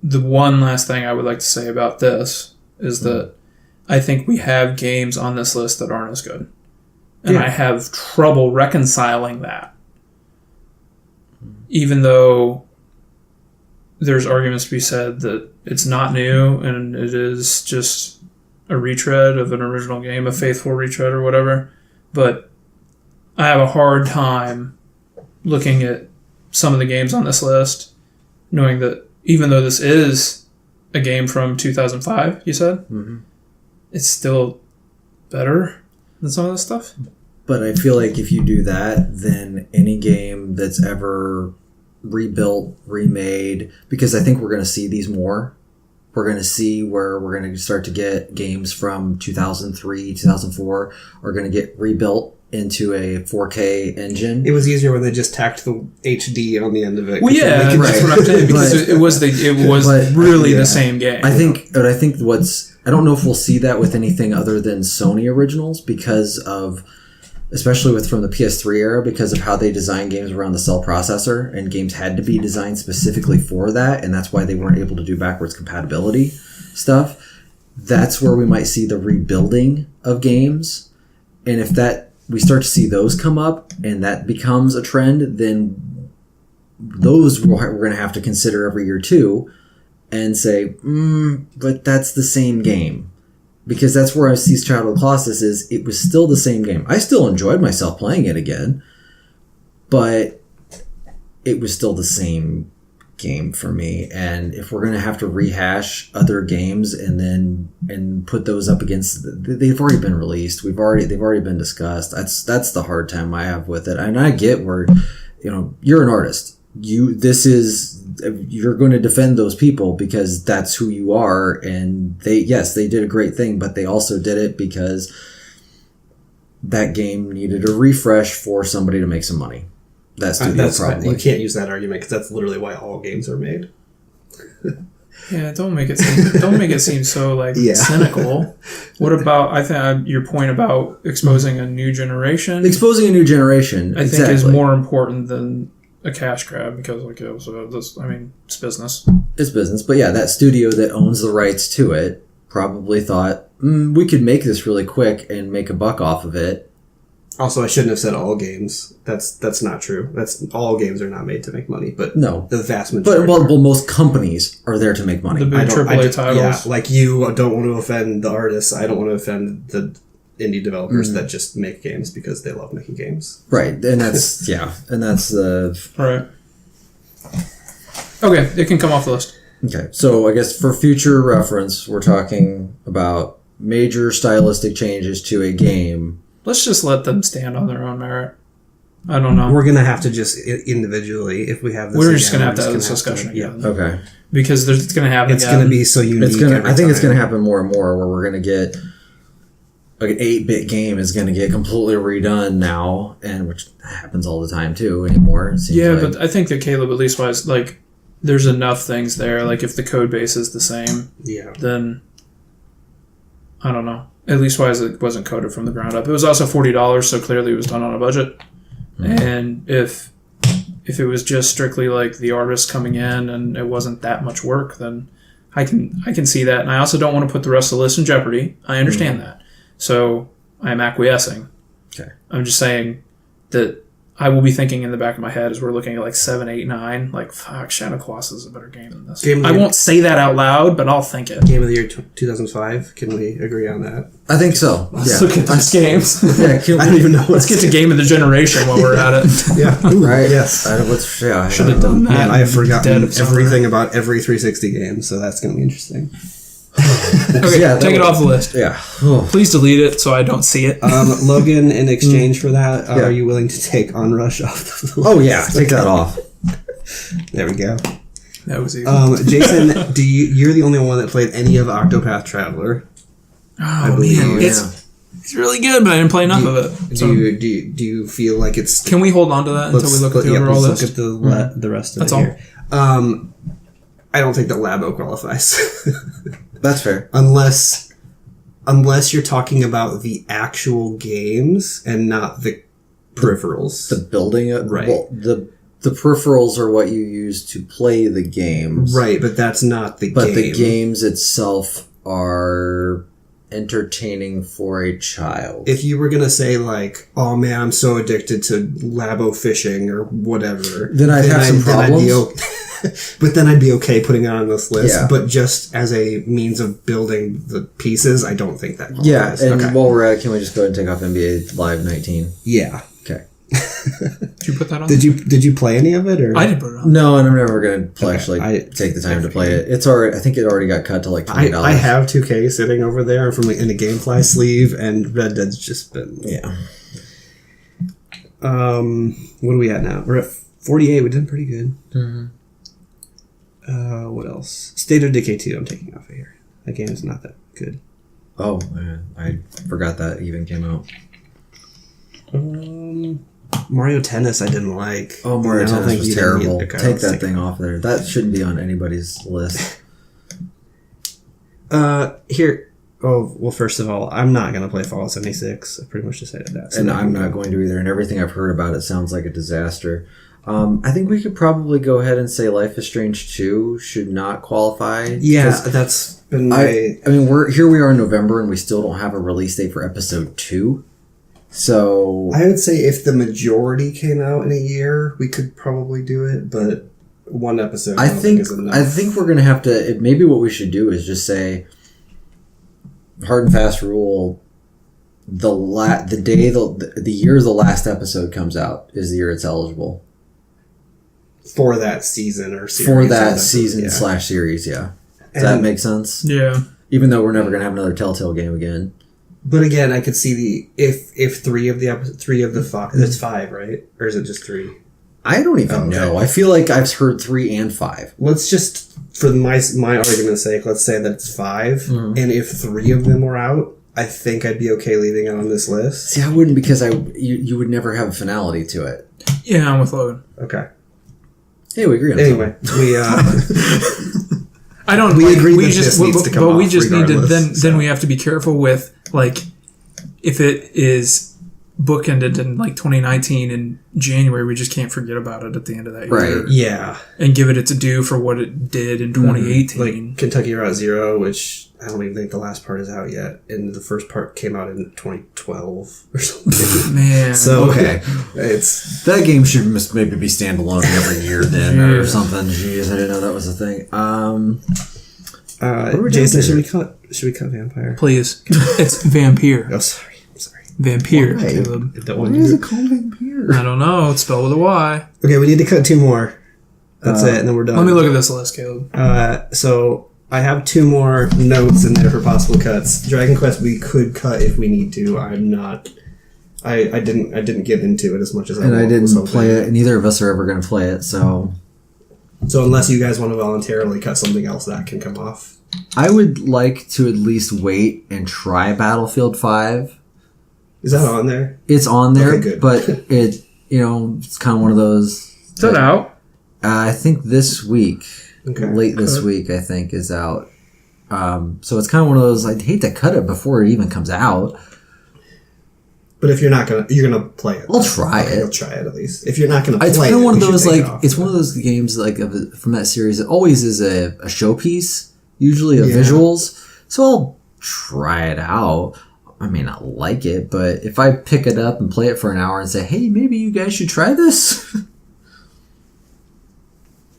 the one last thing I would like to say about this is that I think we have games on this list that aren't as good. And I have trouble reconciling that. Even though there's arguments to be said that it's not new and it is just a retread of an original game, a faithful retread or whatever. But I have a hard time looking at some of the games on this list, knowing that even though this is a game from 2005, you said, it's still better than some of this stuff. But I feel like if you do that, then any game that's ever rebuilt, remade, because I think we're going to see these more. We're going to see where we're going to start to get games from 2003, 2004 are going to get rebuilt into a 4K engine. It was easier when they just tacked the HD on the end of it. Well, yeah, that's what I'm saying, because it was really the same game. I think I don't know if we'll see that with anything other than Sony originals, because of, especially from the PS3 era, because of how they design games around the cell processor, and games had to be designed specifically for that, and that's why they weren't able to do backwards compatibility stuff. That's where we might see the rebuilding of games, and if we start to see those come up and that becomes a trend, then those we're going to have to consider every year too, and say, but that's the same game. Because that's where I see Shadow of the Colossus is, it was still the same game. I still enjoyed myself playing it again, but it was still the same game for me. And if we're going to have to rehash other games and put those up against, they've already been released. They've already been discussed. That's the hard time I have with it. And I get where, you're an artist. You're going to defend those people because that's who you are. And they did a great thing, but they also did it because that game needed a refresh for somebody to make some money. That studio probably. You can't use that argument because that's literally why all games are made. Yeah, don't make it seem so cynical. What about I think your point about exposing a new generation? Exposing a new generation, I think is more important than a cash grab because it's business. It's business, but yeah, that studio that owns the rights to it probably thought we could make this really quick and make a buck off of it. Also, I shouldn't have said all games. That's not true. That's all games are not made to make money, but no, the vast majority. But most companies are there to make money. The big AAA titles. Yeah, like you don't want to offend the artists. I don't want to offend the indie developers that just make games because they love making games. Right, and that's the right. Okay, it can come off the list. Okay, so I guess for future reference, we're talking about major stylistic changes to a game. Let's just let them stand on their own merit. I don't know. We're gonna have to just individually, if we have this. We're just gonna have to have this discussion again. Okay. Because it's gonna happen. It's gonna be so unique. I think it's gonna happen more and more, where we're gonna get like an 8-bit game is gonna get completely redone now, and which happens all the time too anymore. But I think that Caleb, at least wise, there's enough things there. Like if the code base is the same, then I don't know. At least wise it wasn't coded from the ground up. It was also $40, so clearly it was done on a budget. Mm-hmm. And if it was just strictly like the artist coming in and it wasn't that much work, then I can see that. And I also don't want to put the rest of the list in jeopardy. I understand that. So I am acquiescing. Okay. I'm just saying that I will be thinking in the back of my head as we're looking at 7, 8, 9, fuck, Shadow Colossus is a better game than this. I won't say that out loud, but I'll think it. Game of the year 2005. Can we agree on that? I think so. Let's look at these games. I don't even know. Let's get to Game of the Generation while we're at it. Yeah. Ooh, right. Yes. I should have done that. Man, I have forgotten everything about every 360 game, so that's going to be interesting. Okay, take it off the list. Yeah. Please delete it so I don't see it. Logan, in exchange for that, are you willing to take Onrush off the list? Oh yeah, take that off. There we go. That was easy. Jason, you're the only one that played any of Octopath Traveler. Oh man, it's really good, but I didn't play enough of it. So. Do you feel like it's? Can we hold on to that until we look at the overall list? Let's look at the rest of it here. I don't think that Labo qualifies. That's fair. Unless you're talking about the actual games and not the peripherals. The building, right? Well, the peripherals are what you use to play the games, right? But that's not the game. But the games itself are entertaining for a child. If you were gonna say oh man, I'm so addicted to Labo fishing or whatever, then I'd have some problems. But then I'd be okay putting it on this list. Yeah. But just as a means of building the pieces, I don't think that qualifies. Yeah, and while we're at it, can we just go ahead and take off NBA Live 19? Yeah. Okay. Did you put that on? Did you play any of it? Or? I didn't put it on. No, and I'm never going to actually take the time to play it. It's already. I think it already got cut to $20. I have 2K sitting over there from in a GameFly sleeve, and Red Dead's just been What are we at now? We're at 48. We did pretty good. Mm-hmm. What else? State of Decay 2 I'm taking off of here. That game is not that good. Oh, man. I forgot that even came out. Mario Tennis I didn't like. Oh, Mario Tennis was terrible. Take that thing off there. That shouldn't be on anybody's list. Here. Oh, well, first of all, I'm not going to play Fallout 76. I pretty much decided that. So and I'm not going to either. And everything I've heard about it sounds like a disaster. I think we could probably go ahead and say Life is Strange 2 should not qualify. Yeah, that's been my... I mean, we are in November and we still don't have a release date for episode 2. So... I would say if the majority came out in a year, we could probably do it, but one episode I think is enough. I think we're going to have to... Maybe what we should do is just say hard and fast rule, the year the last episode comes out is the year it's eligible. for that season or series. For that or season yeah. / series, yeah. Does And- that make sense? Yeah. Even though we're never going to have another Telltale game again. But again, I could see if three of the five. That's five, right? Or is it just three? I don't even know. I feel like I've heard 3 and 5. Let's just, for my argument's sake, let's say that it's 5, Mm-hmm. and if 3 of them were out, I think I'd be okay leaving it on this list. See, I wouldn't because you would never have a finality to it. Yeah, I'm with Logan. Okay. Hey, we agree on Anyway, we I don't. We like, agree we that just, this needs to come but we off just need to. regardless, Then we have to be careful with like if it is bookended in like 2019 in January, we just can't forget about it at the end of that year, Right. yeah, and give it its due for what it did in 2018. like Kentucky Route Zero, which I don't even think the last part is out yet, and the first part came out in 2012 or something. Man, So Okay. it's That game should maybe be standalone every year then Yeah. or something. Jeez, I didn't know that was a thing. What are we Jason. doing Should we cut Vampire? please, it's Vampire. Oh, sorry. I'm sorry. Vampire, Why? Caleb. I don't Why want to is do it called Vampire? I don't know. It's spelled with a Y. Okay, we need to cut 2 more. That's it, and then we're done. Let me look at this list, Caleb. So I have 2 more notes in there for possible cuts. Dragon Quest we could cut if we need to. I'm not. I didn't get into it as much as I And I was didn't hoping. play it, and neither of us are ever going to play it, so So unless you guys want to voluntarily cut something else, that can come off. I would like to at least wait and try Battlefield 5. Is that on there? It's on there, Okay, good. but it, it's kind of one of those. Is that out? I think this week, Okay. late this week, I think is out. So it's kind of one of those. I'd hate to cut it before it even comes out. But if you're gonna play it. I'll try it. You'll try it at least. If you're not gonna play It's it, kind of one of we should those take like it off. it's one of those games like from that series. It always is a showpiece, usually of Yeah. visuals. So I'll try it out. I may not like it, but if I pick it up and play it for an hour and say, "Hey, maybe you guys should try this,"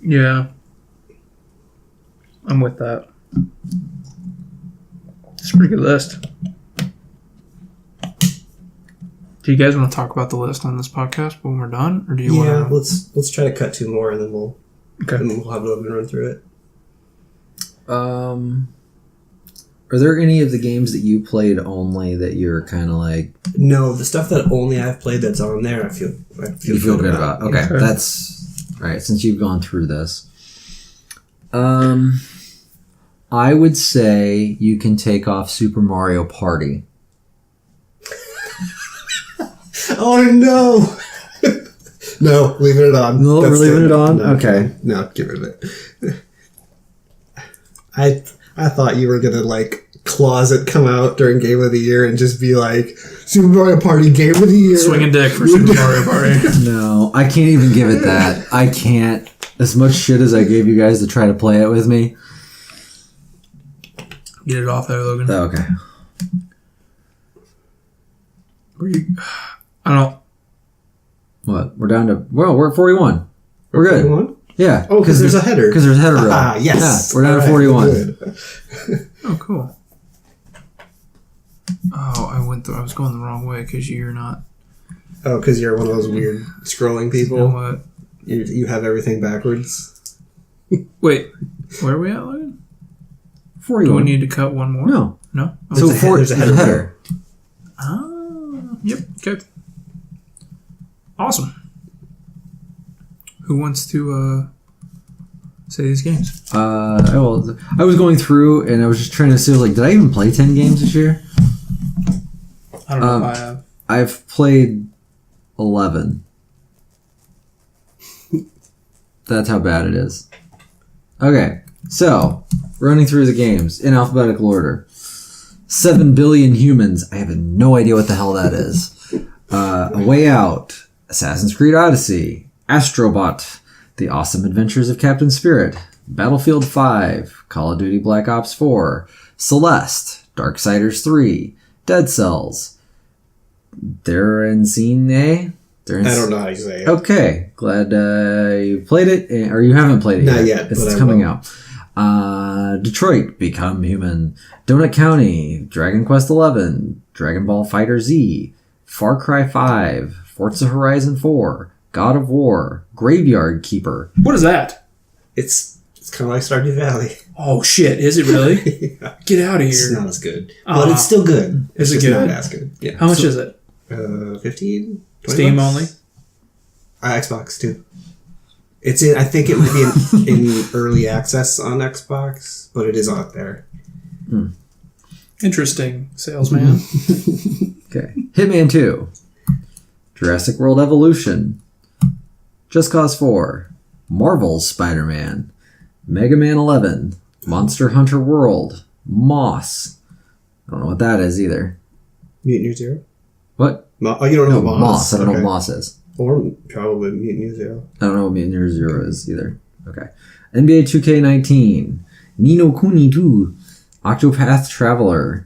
Yeah. I'm with that. It's a pretty good list. Do you guys want to talk about the list on this podcast when we're done, or do you Yeah, want to? let's try to cut 2 more and then we'll have Logan run through it. are there any of the games that you played only that you're kind of like No, the stuff that only I've played that's on there, I feel you feel good about? Okay, Okay. that's all right. Since you've gone through this, I would say you can take off Super Mario Party. Oh no! No, leaving it on. No, we're leaving it on? No, Okay. No, get rid of it. I thought you were gonna like closet come out during Game of the Year and just be like Super Mario Party Game of the Year. Swinging dick for Super Mario Party. No, I can't even give it that. I can't. As much shit as I gave you guys to try to play it with me. Get it off there, Logan. Oh, okay. I don't. What? We're down to we're at 41. We're good. 41? Yeah. Oh, because there's a header. Because there's a header row. Ah, yes. Yeah, we're down to All 41. good. Oh, cool. Oh, I was going the wrong way because you're not. Oh, because you're one of those weird scrolling You know people. what? You have everything backwards. Wait, where are we at, Logan? 41. Do we need to cut one more? No. No? Oh. So There's a header. Yep. Okay. Awesome. Who wants to say these games? I was going through and I was just trying to see, like, did I even play 10 games this year? I don't know if I have. I've played 11. That's how bad it is. Okay, so running through the games in alphabetical order. 7 billion humans. I have no idea what the hell that is. A Way Out, Assassin's Creed Odyssey, Astrobot, The Awesome Adventures of Captain Spirit, Battlefield 5, Call of Duty Black Ops 4, Celeste, Darksiders 3, Dead Cells, Derenzine? I don't know how you say it. Okay, glad you played it, or you haven't played it Not yet. yet, It's but I coming will. out. Detroit, Become Human, Donut County, Dragon Quest XI, Dragon Ball Fighter Z, Far Cry 5, Forza Horizon 4, God of War, Graveyard Keeper. What is that? It's kind of like Stardew Valley. Oh shit! Is it really? Yeah. Get out of It's here! not as good, but it's still good. Is It's it just good? Not as good. Yeah. How much is it? 15? 20 Steam bucks? only. Xbox too. It's in. I think it might be in early access on Xbox, but it is out there. Interesting, salesman. Okay. Hitman 2, Jurassic World Evolution, Just Cause 4, Marvel's Spider-Man, Mega Man 11, Monster Hunter World, Moss. I don't know what that is either. Mutant Year Zero. What? Oh, you don't know No, Moss. I don't know what Moss is. Or probably Mutant Year Zero. I don't know what Mutant Year Zero is either. Okay. NBA 2K19, Nino Kuni 2, Octopath Traveler,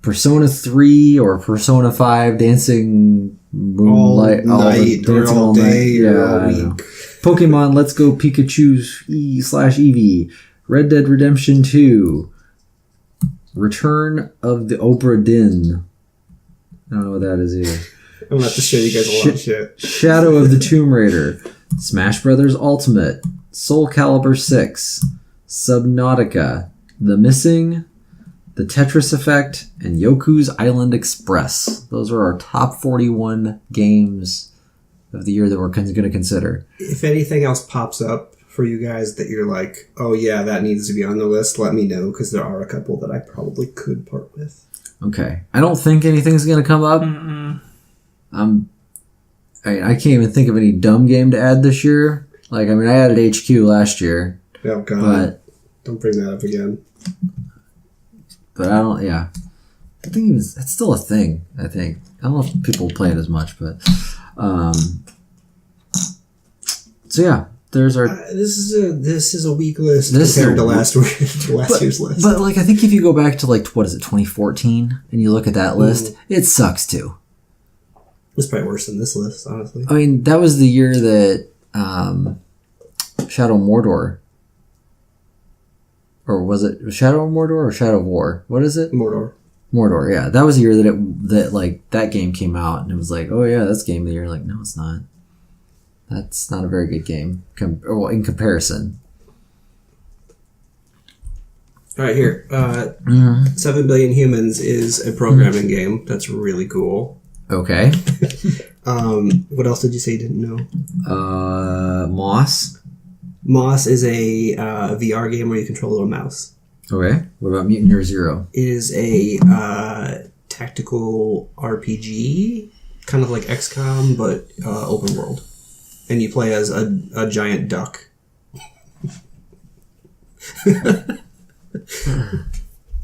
Persona 3 or Persona 5, Dancing Moonlight, night or Dancing all day or Yeah, all I know. week. Pokemon Let's Go Pikachu /Eevee, Red Dead Redemption 2, Return of the Obra Dinn. I don't know what that is either. I'm gonna have to show you guys a lot of shit. Shadow of the Tomb Raider, Smash Brothers Ultimate, Soul Calibur 6, Subnautica, The Missing, The Tetris Effect, and Yoku's Island Express. Those are our top 41 games of the year that we're going to consider. If anything else pops up for you guys that you're like, oh yeah, that needs to be on the list, let me know, because there are a couple that I probably could part with. Okay. I don't think anything's going to come up. I can't even think of any dumb game to add this year. Like, I mean, I added HQ last year, Oh god, but don't bring that up again. I don't, yeah. I think it's still a thing, I think. I don't know if people play it as much, but, so yeah, there's our, This is a weak list This compared to is a last year's list. but like, I think if you go back to like, what is it, 2014, and you look at that list, it sucks too. It's probably worse than this list, honestly. I mean, that was the year that, Shadow of Mordor, or was it Shadow of Mordor or Shadow of War? What is it? Mordor. Mordor, yeah. That was the year that game came out, and it was like, oh yeah, that's game of the year. Like, no, it's not. That's not a very good game in comparison. All right, here. 7 Billion Humans is a programming game. That's really cool. Okay. What else did you say you didn't know? Moss. Moss is a VR game where you control a little mouse. Okay. What about Mutant Year Zero? It is a tactical RPG, kind of like XCOM, but open world. And you play as a giant duck.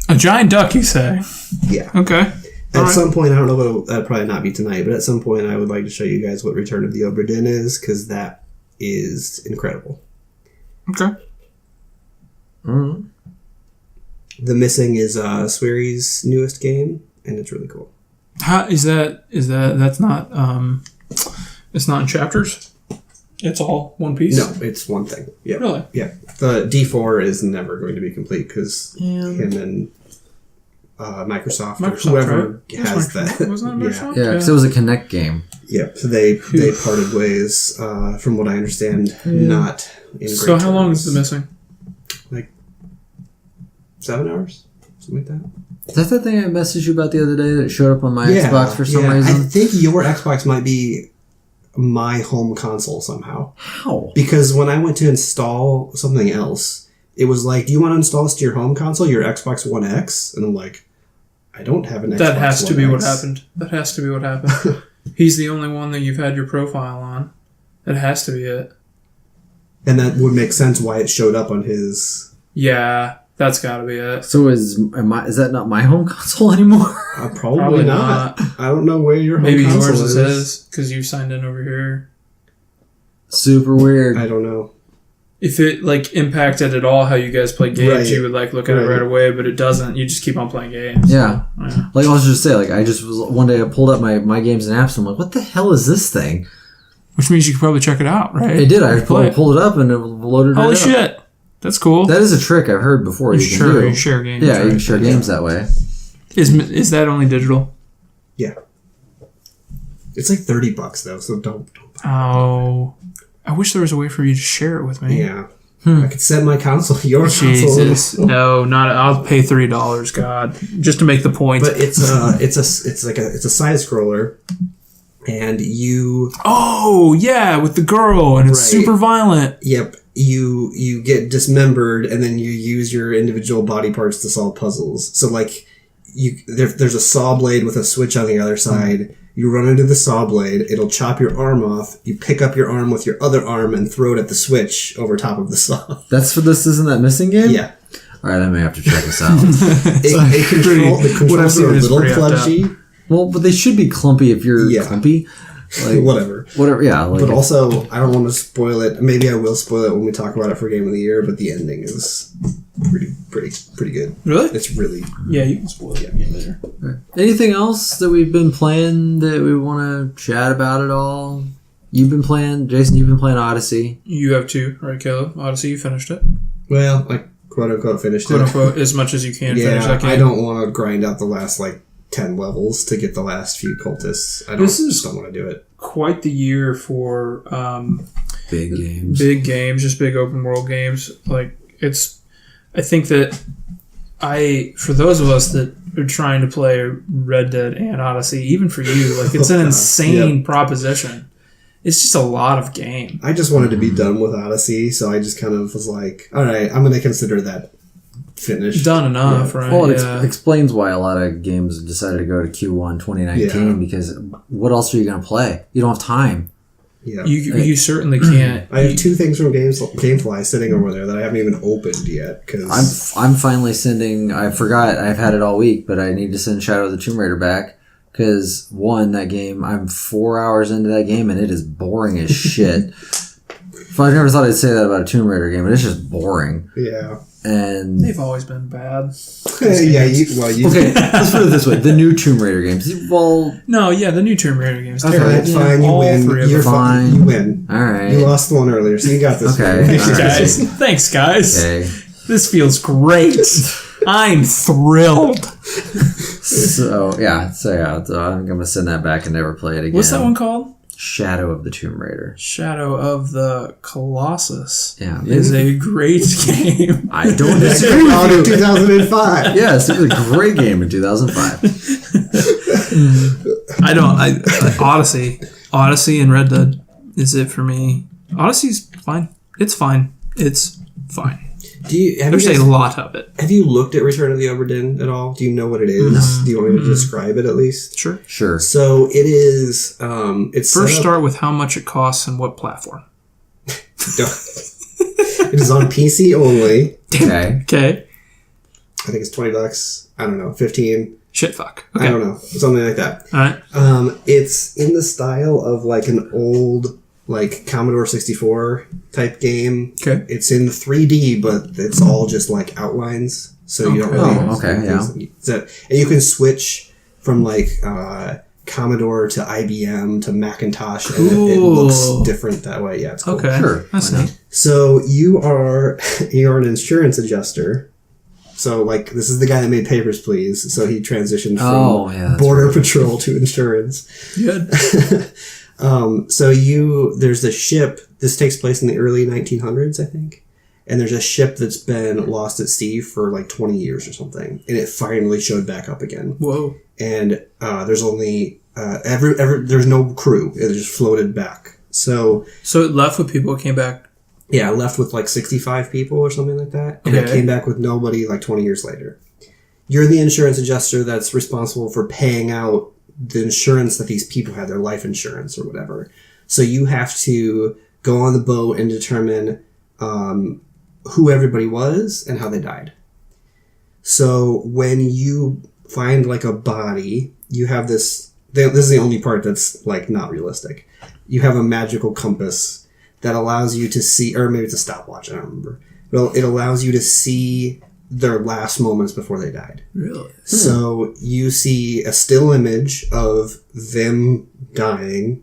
A giant duck, you say? Yeah. Okay. At some point, I don't know what that'll probably not be tonight, but at some point, I would like to show you guys what Return of the Obra Dinn is, because that is incredible. Okay. Mm-hmm. The Missing is Swery's newest game, and it's really cool. How is that? That's not. It's not in chapters. It's all one piece. No, it's one thing. Yeah. Really? Yeah. The D4 is never going to be complete because him and Microsoft or whoever right? has that. Wasn't that Microsoft? Yeah, because it was a Connect game. Yep. So they parted ways, from what I understand, not in So great how long terms. is the Missing? Like 7 hours? Something like that. Is that the thing I messaged you about the other day that it showed up on my Xbox for some I reason? think your Xbox might be my home console somehow. How? Because when I went to install something else, it was like, do you want to install this to your home console, your Xbox One X? And I'm like, I don't have an Xbox That has to One be X. what happened. That has to be what happened. He's the only one that you've had your profile on. That has to be it. And that would make sense why it showed up on his... Yeah, that's got to be it. So is that not my home console anymore? Probably not. I don't know where your home Maybe console yours is. is his because you signed in over here. Super weird. I don't know. If it like impacted at all how you guys play games, Right. you would like look at it right away. But it doesn't. You just keep on playing games. Yeah. Yeah. Like I was just saying, like I just was one day I pulled up my games and apps and I'm like, what the hell is this thing? Which means you could probably check it out, right? It did. I Play it. pulled it up and it loaded right Holy up. shit, that's cool. That is a trick I've heard before. You can do. You share games. Yeah, you right? can share games that way. Is that only digital? Yeah. It's like $30 though, so don't buy Oh, I wish there was a way for you to share it with it. me. Yeah. I could set my console, your Jesus, console. no, not. I'll pay $3. God, just to make the point. But it's a side scroller, and you Oh yeah, with the girl, and it's Right. super violent. yep you get dismembered, and then you use your individual body parts to solve puzzles. So like there's a saw blade with a switch on the other side. You run into the saw blade, it'll chop your arm off. You pick up your arm with your other arm and throw it at the switch over top of the saw. That's for this. Isn't that missing game? Yeah. All right, I may have to check this out. The controls are a little pretty up. clunky. Well, but they should be clumpy if you're Yeah. clumpy. Like Whatever. yeah. Like, But also, I don't want to spoil it. Maybe I will spoil it when we talk about it for Game of the Year. But the ending is pretty good. Really? It's really Yeah, you can spoil the game later. anything else that we've been playing that we want to chat about at all? You've been playing, Jason. You've been playing Odyssey. You have two, right, Caleb? Odyssey, you finished it. well, like quote unquote finished Quote it. unquote, as much as you can finish Yeah, that game. I don't want to grind out the last like 10 levels to get the last few cultists. I just don't want to do it. Quite the year for Big games. big games, just big open world games. Like I think that for those of us that are trying to play Red Dead and Odyssey, even for you, like it's an insane proposition. It's just a lot of game. I just wanted to be done with Odyssey, so I just kind of was like, all right, I'm going to consider that finished. Done enough, right? Well, it Yeah. explains why a lot of games decided to go to Q1 2019 Yeah. because what else are you going to play? You don't have time. Yeah. You certainly can't. I have two things from GameFly sitting over there that I haven't even opened yet. Cause I'm finally sending. I forgot. I've had it all week, but I need to send Shadow of the Tomb Raider back because that game. I'm 4 hours into that game and it is boring as shit. If I never thought I'd say that about a Tomb Raider game, but it's just boring. yeah. And They've always been bad. yeah, okay, let's put it this way: the new Tomb Raider games. Well, No, yeah, the new Tomb Raider games. Okay, terrible. it's fine, you All win. three of You're them. fine. You win. all right. You lost the one earlier, so you got this Okay. one. Thanks, All right. guys. Thanks, guys. Okay. This feels great. I'm thrilled. So I'm gonna send that back and never play it again. What's that one called? Shadow of the Tomb Raider. Shadow of the Colossus. Yeah, Is a great game. I don't disagree Out with of you. 2005. Yes, it was a great game in 2005. Odyssey and Red Dead is it for me. Odyssey's fine. It's fine. It's fine. There's a lot of it. Have you looked at Return of the Obra Dinn at all? Do you know what it is? Do you want me to describe it at least? Sure. Sure. So it is. It's First, set up- start with how much it costs and what platform. It is on PC only. Okay. Okay. I think it's $20. I don't know, 15. Shit fuck. I Okay. don't know, something like that. All right. It's in the style of like an old like Commodore 64 type game. Okay. It's in 3D, but it's all just like outlines, so you don't Okay. really. Oh, okay, yeah. And you can switch from like Commodore to IBM to Macintosh, and it Cool. looks different that way. Yeah, it's cool. Okay. Sure. That's Why not? neat. So you're an insurance adjuster. So like this is the guy that made Papers, Please. So he transitioned from Oh, yeah, that's border patrol to insurance. Good. So there's a ship. This takes place in the early 1900s, I think. And there's a ship that's been lost at sea for like 20 years or something, and it finally showed back up again. Whoa. And there's only there's no crew. It just floated back. So So it left with people. It came back. yeah, I left with like 65 people or something like that, and it Okay. came back with nobody like 20 years later. You're the insurance adjuster that's responsible for paying out the insurance that these people had, their life insurance or whatever. So you have to go on the boat and determine who everybody was and how they died. So when you find like a body, you have this. This is the only part that's like not realistic. You have a magical compass that allows you to see, or maybe it's a stopwatch. I don't remember. Well, it allows you to see their last moments before they died. Really? So you see a still image of them dying,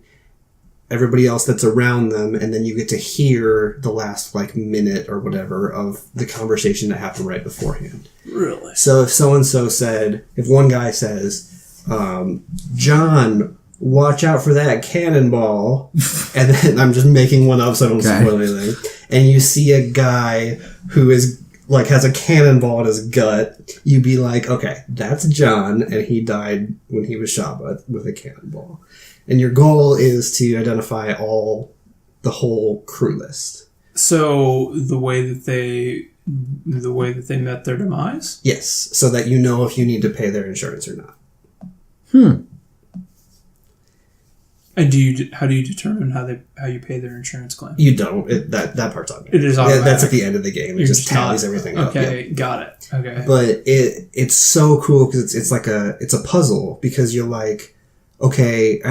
everybody else that's around them, and then you get to hear the last like minute or whatever of the conversation that happened right beforehand. Really? So if so-and-so said, if one guy says, John, watch out for that cannonball. And then I'm just making one up so I don't spoil anything. And you see a guy who is like has a cannonball in his gut. You'd be like, okay, that's John, and he died when he was shot with a cannonball. And your goal is to identify the whole crew list. So the way that they met their demise? Yes, so that you know if you need to pay their insurance or not. And how do you determine how you pay their insurance claim? You don't. That part's on you. It is automatic. That's at the end of the game. It You're just tallies everything up. Okay, got it. Okay. But it's so cool because it's like it's a puzzle because you're like, okay,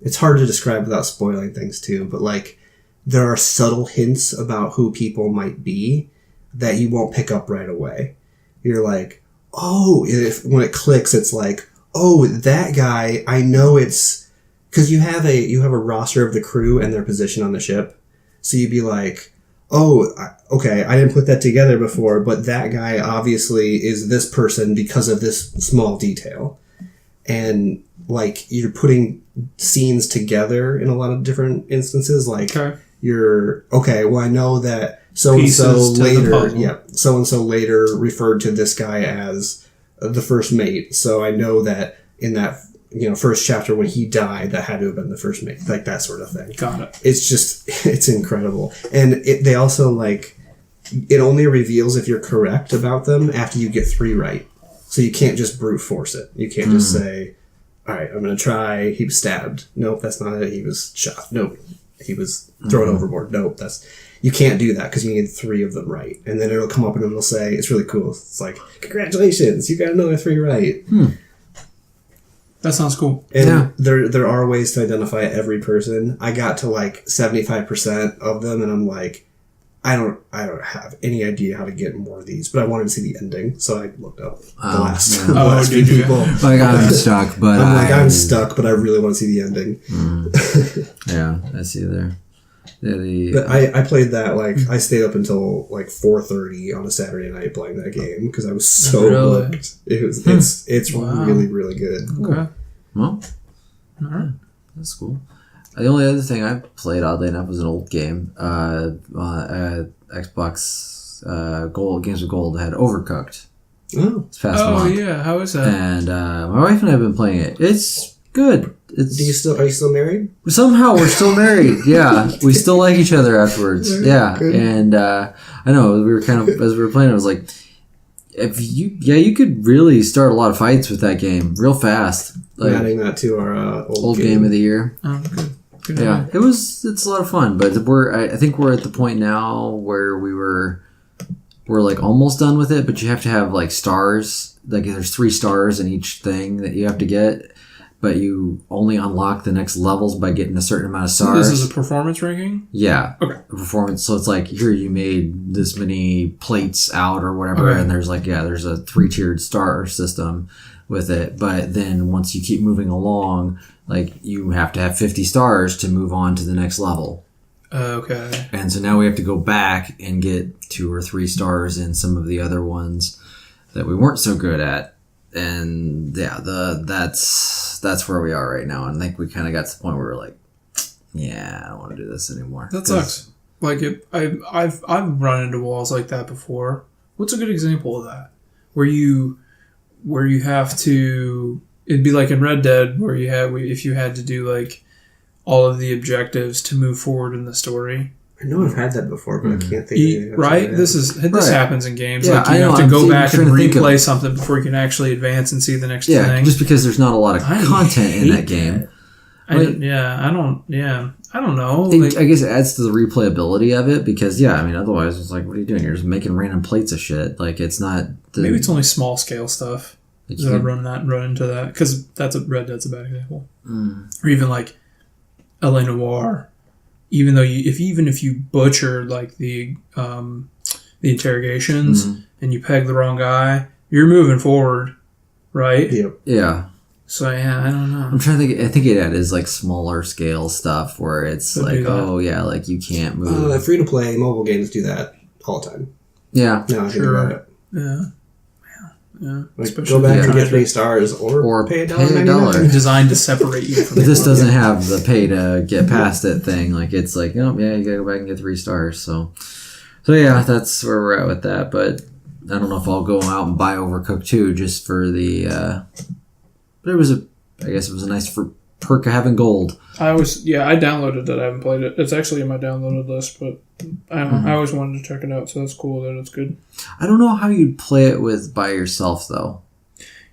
it's hard to describe without spoiling things too. But like, there are subtle hints about who people might be that you won't pick up right away. You're like, oh, when it clicks, it's like, oh, that guy. I know it's. Because you have a roster of the crew and their position on the ship, so you'd be like, "Oh, okay, I didn't put that together before, but that guy obviously is this person because of this small detail," and like you're putting scenes together in a lot of different instances. Like you're okay. Well, I know that so and so later referred to this guy as the first mate, so I know that in that. First chapter when he died, that had to have been the first mate, like that sort of thing. Got it. It's incredible. And they also like, it only reveals if you're correct about them after you get 3 right. So you can't just brute force it. You can't just say, all right, I'm going to try, he was stabbed. Nope, that's not it. He was shot. Nope. He was thrown overboard. Nope, you can't do that because you need 3 of them right. And then it'll come up and it'll say, it's really cool. It's like, congratulations, you got another 3 right. That sounds cool. And there are ways to identify every person. I got to like 75% of them, and I'm like, I don't have any idea how to get more of these, but I wanted to see the ending, so I looked up the last few people. Like I'm stuck, but I'm stuck, but I really want to see the ending. Yeah, I see there. But I played that I stayed up until like 4:30 on a Saturday night playing that game because I was so hooked. It's really really good. Okay. Well, all right, that's cool. The only other thing I played oddly enough was an old game. Xbox Games with Gold had Overcooked. Oh, this past month. Yeah, how is that? And my wife and I have been playing it. It's good. Are you still married? Somehow we're still married. Yeah, we still like each other afterwards. Yeah, good. And I know we were kind of as we were playing. I was like, you could really start a lot of fights with that game real fast. Like, adding that to our old game of the year. Oh, good. Yeah, it's a lot of fun. But I think we're at the point now where we're like almost done with it. But you have to have like stars. Like there's 3 stars in each thing that you have to get. But you only unlock the next levels by getting a certain amount of stars. So this is a performance ranking? Yeah. Okay. Performance. So it's like, here you made this many plates out or whatever, and there's there's a 3-tiered star system with it. But then once you keep moving along, like you have to have 50 stars to move on to the next level. Okay. And so now we have to go back and get 2 or 3 stars in some of the other ones that we weren't so good at. And yeah, that's where we are right now. And I think we kind of got to the point where we're like, yeah, I don't want to do this anymore. That sucks. Like I've run into walls like that before. What's a good example of that? Where you have to, it'd be like in Red Dead where if you had to do like all of the objectives to move forward in the story. I know I've had that before, but I can't think. Right? This happens in games. Yeah, like you have to go back and replay something before you can actually advance and see the next thing. Yeah, just because there's not a lot of content in that game. I don't know. I guess it adds to the replayability of it because, otherwise it's like, what are you doing? You're just making random plates of shit. Like, it's not... Maybe it's only small scale stuff. That I run into that. Because Red Dead's a bad example. Or even like L.A. Noire. Even though if you butcher like the interrogations and you peg the wrong guy, you're moving forward, right? Yep. Yeah. So I don't know. I'm trying to think. I think it is like smaller scale stuff where it's like, like you can't move. Free to play mobile games do that all the time. Yeah. No, I think about it. Yeah. Yeah, Like, go back and get 3 stars, or pay $1.99. Designed to separate you from. This doesn't have the pay to get past it thing. Like it's like, oh yeah, you gotta go back and get 3 stars. So yeah, that's where we're at with that. But I don't know if I'll go out and buy Overcooked 2 just for the. But I guess it was a nice perk of having gold. I downloaded it. I haven't played it. It's actually in my downloaded list, but I don't know. I always wanted to check it out, so that's cool that it's good. I don't know how you'd play it by yourself though.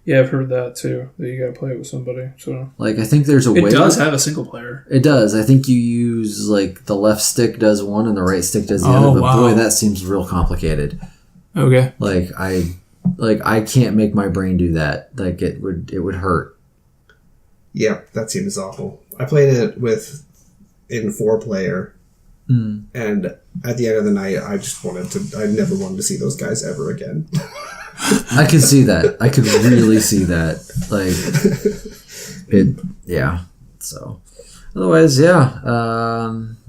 Yeah, I've heard that too. That you gotta play it with somebody. So like, I think there's a way. It does have a single player. It does. I think you use like the left stick does one and the right stick does the other. But boy, that seems real complicated. Okay. Like I can't make my brain do that. Like it would hurt. Yeah, that seems awful. I played it in 4-player, and at the end of the night, I never wanted to see those guys ever again. I could see that. I could really see that. Like, yeah. So, otherwise, yeah.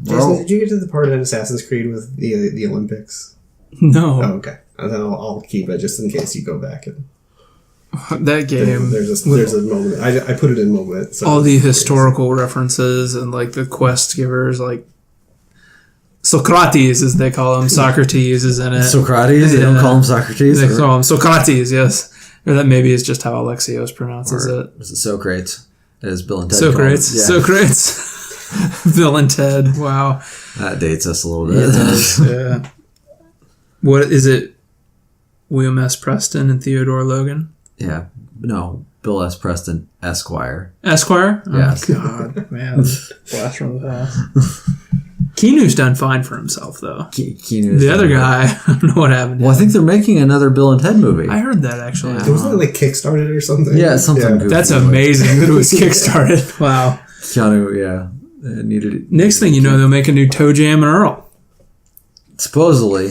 Jason, did you get to the part in Assassin's Creed with the Olympics? No. Oh, okay. And then I'll keep it just in case you go back and. That game. There's a moment. I put it in moment. So all the historical references and like the quest givers, like Socrates, as they call him. Socrates is in it. Socrates? They don't call him Socrates? They call him Socrates, yes. Or that maybe is just how Alexios pronounces it. Was it Socrates? As Bill and Ted Socrates. Yeah. Socrates. Bill and Ted. Wow. That dates us a little bit. Yeah. What is it? William S. Preston and Theodore Logan? Yeah. No. Bill S. Preston, Esquire. Esquire? Yes. Oh, God. Man. Blast from the past. Keanu's done fine for himself, though. Keanu's the other guy, I don't know what happened to him. I think they're making another Bill and Ted movie. I heard that, actually. Yeah. Wasn't it like Kickstarted or something? Yeah, something goofy. That's amazing that it was Kickstarted. Wow. Keanu, yeah. Needed it. Next thing you know, they'll make a new Toe Jam and Earl. Supposedly.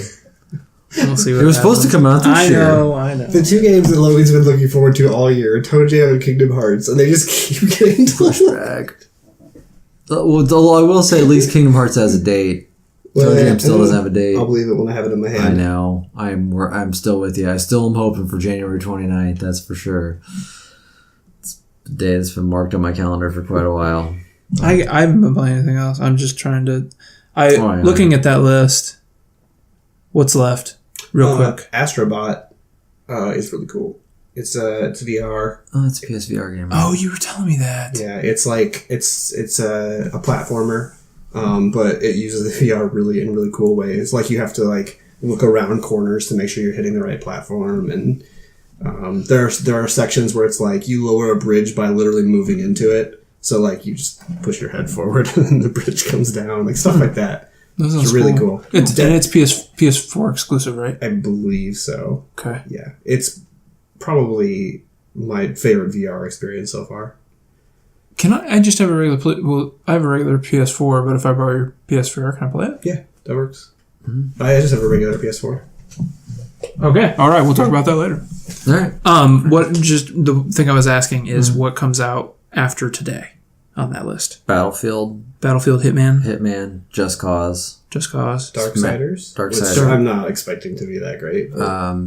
We'll see what it was supposed to come out this year. I know. The 2 games that Logan's been looking forward to all year, Toe Jam and Kingdom Hearts, and they just keep getting pushed back. Well, I will say at least Kingdom Hearts has a date. Toe Jam still doesn't have a date. I'll believe it when I have it in my hand. I know. I'm still with you. I still am hoping for January 29th, that's for sure. It's the day that's been marked on my calendar for quite a while. I haven't been playing anything else. I'm just trying to... Looking at that list, what's left? Real quick. Astrobot is really cool. It's VR. Oh, it's a PSVR game. Right? Oh, you were telling me that. Yeah, it's like it's a platformer, but it uses the VR in really cool ways. Like you have to like look around corners to make sure you're hitting the right platform, and there are sections where it's like you lower a bridge by literally moving into it. So like you just push your head forward and then the bridge comes down, like stuff like that. It's really cool. It's PS4 exclusive, right? I believe so. Okay. Yeah. It's probably my favorite VR experience so far. Can I just have a regular I have a regular PS4, but if I borrow your PS4, can I play it? Yeah, that works. Mm-hmm. I just have a regular PS4. Okay. All right. We'll talk about that later. All right. What just the thing I was asking is what comes out after today on that list? Battlefield, Hitman, Just Cause, Darksiders. I'm not expecting to be that great.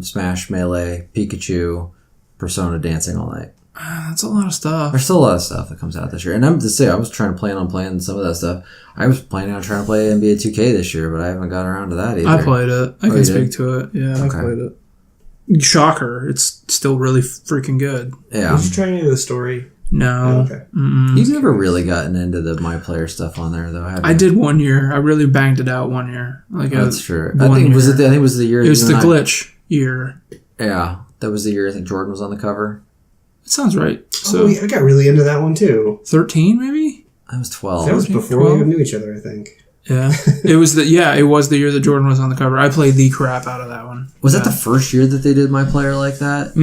Smash, Melee, Pikachu, Persona Dancing All Night. That's a lot of stuff. There's still a lot of stuff that comes out this year. And I'm to say, I was trying to plan on playing some of that stuff. I was planning on trying to play NBA 2K this year, but I haven't gotten around to that either. I played it. I can speak to it. Yeah, okay. I played it. Shocker. It's still really freaking good. Yeah. Did you try any of the story? No. Oh, okay. You've never really gotten into the My Player stuff on there, though, have you? I did 1 year. I really banged it out 1 year. That's true. I think it was the year. It was the glitch year. Yeah, that was the year I think Jordan was on the cover. It sounds right. So I got really into that one too. 13 maybe? I was 12. That was before 12? We even knew each other, I think. Yeah. It was the year that Jordan was on the cover. I played the crap out of that one. Was that the first year that they did My Player like that?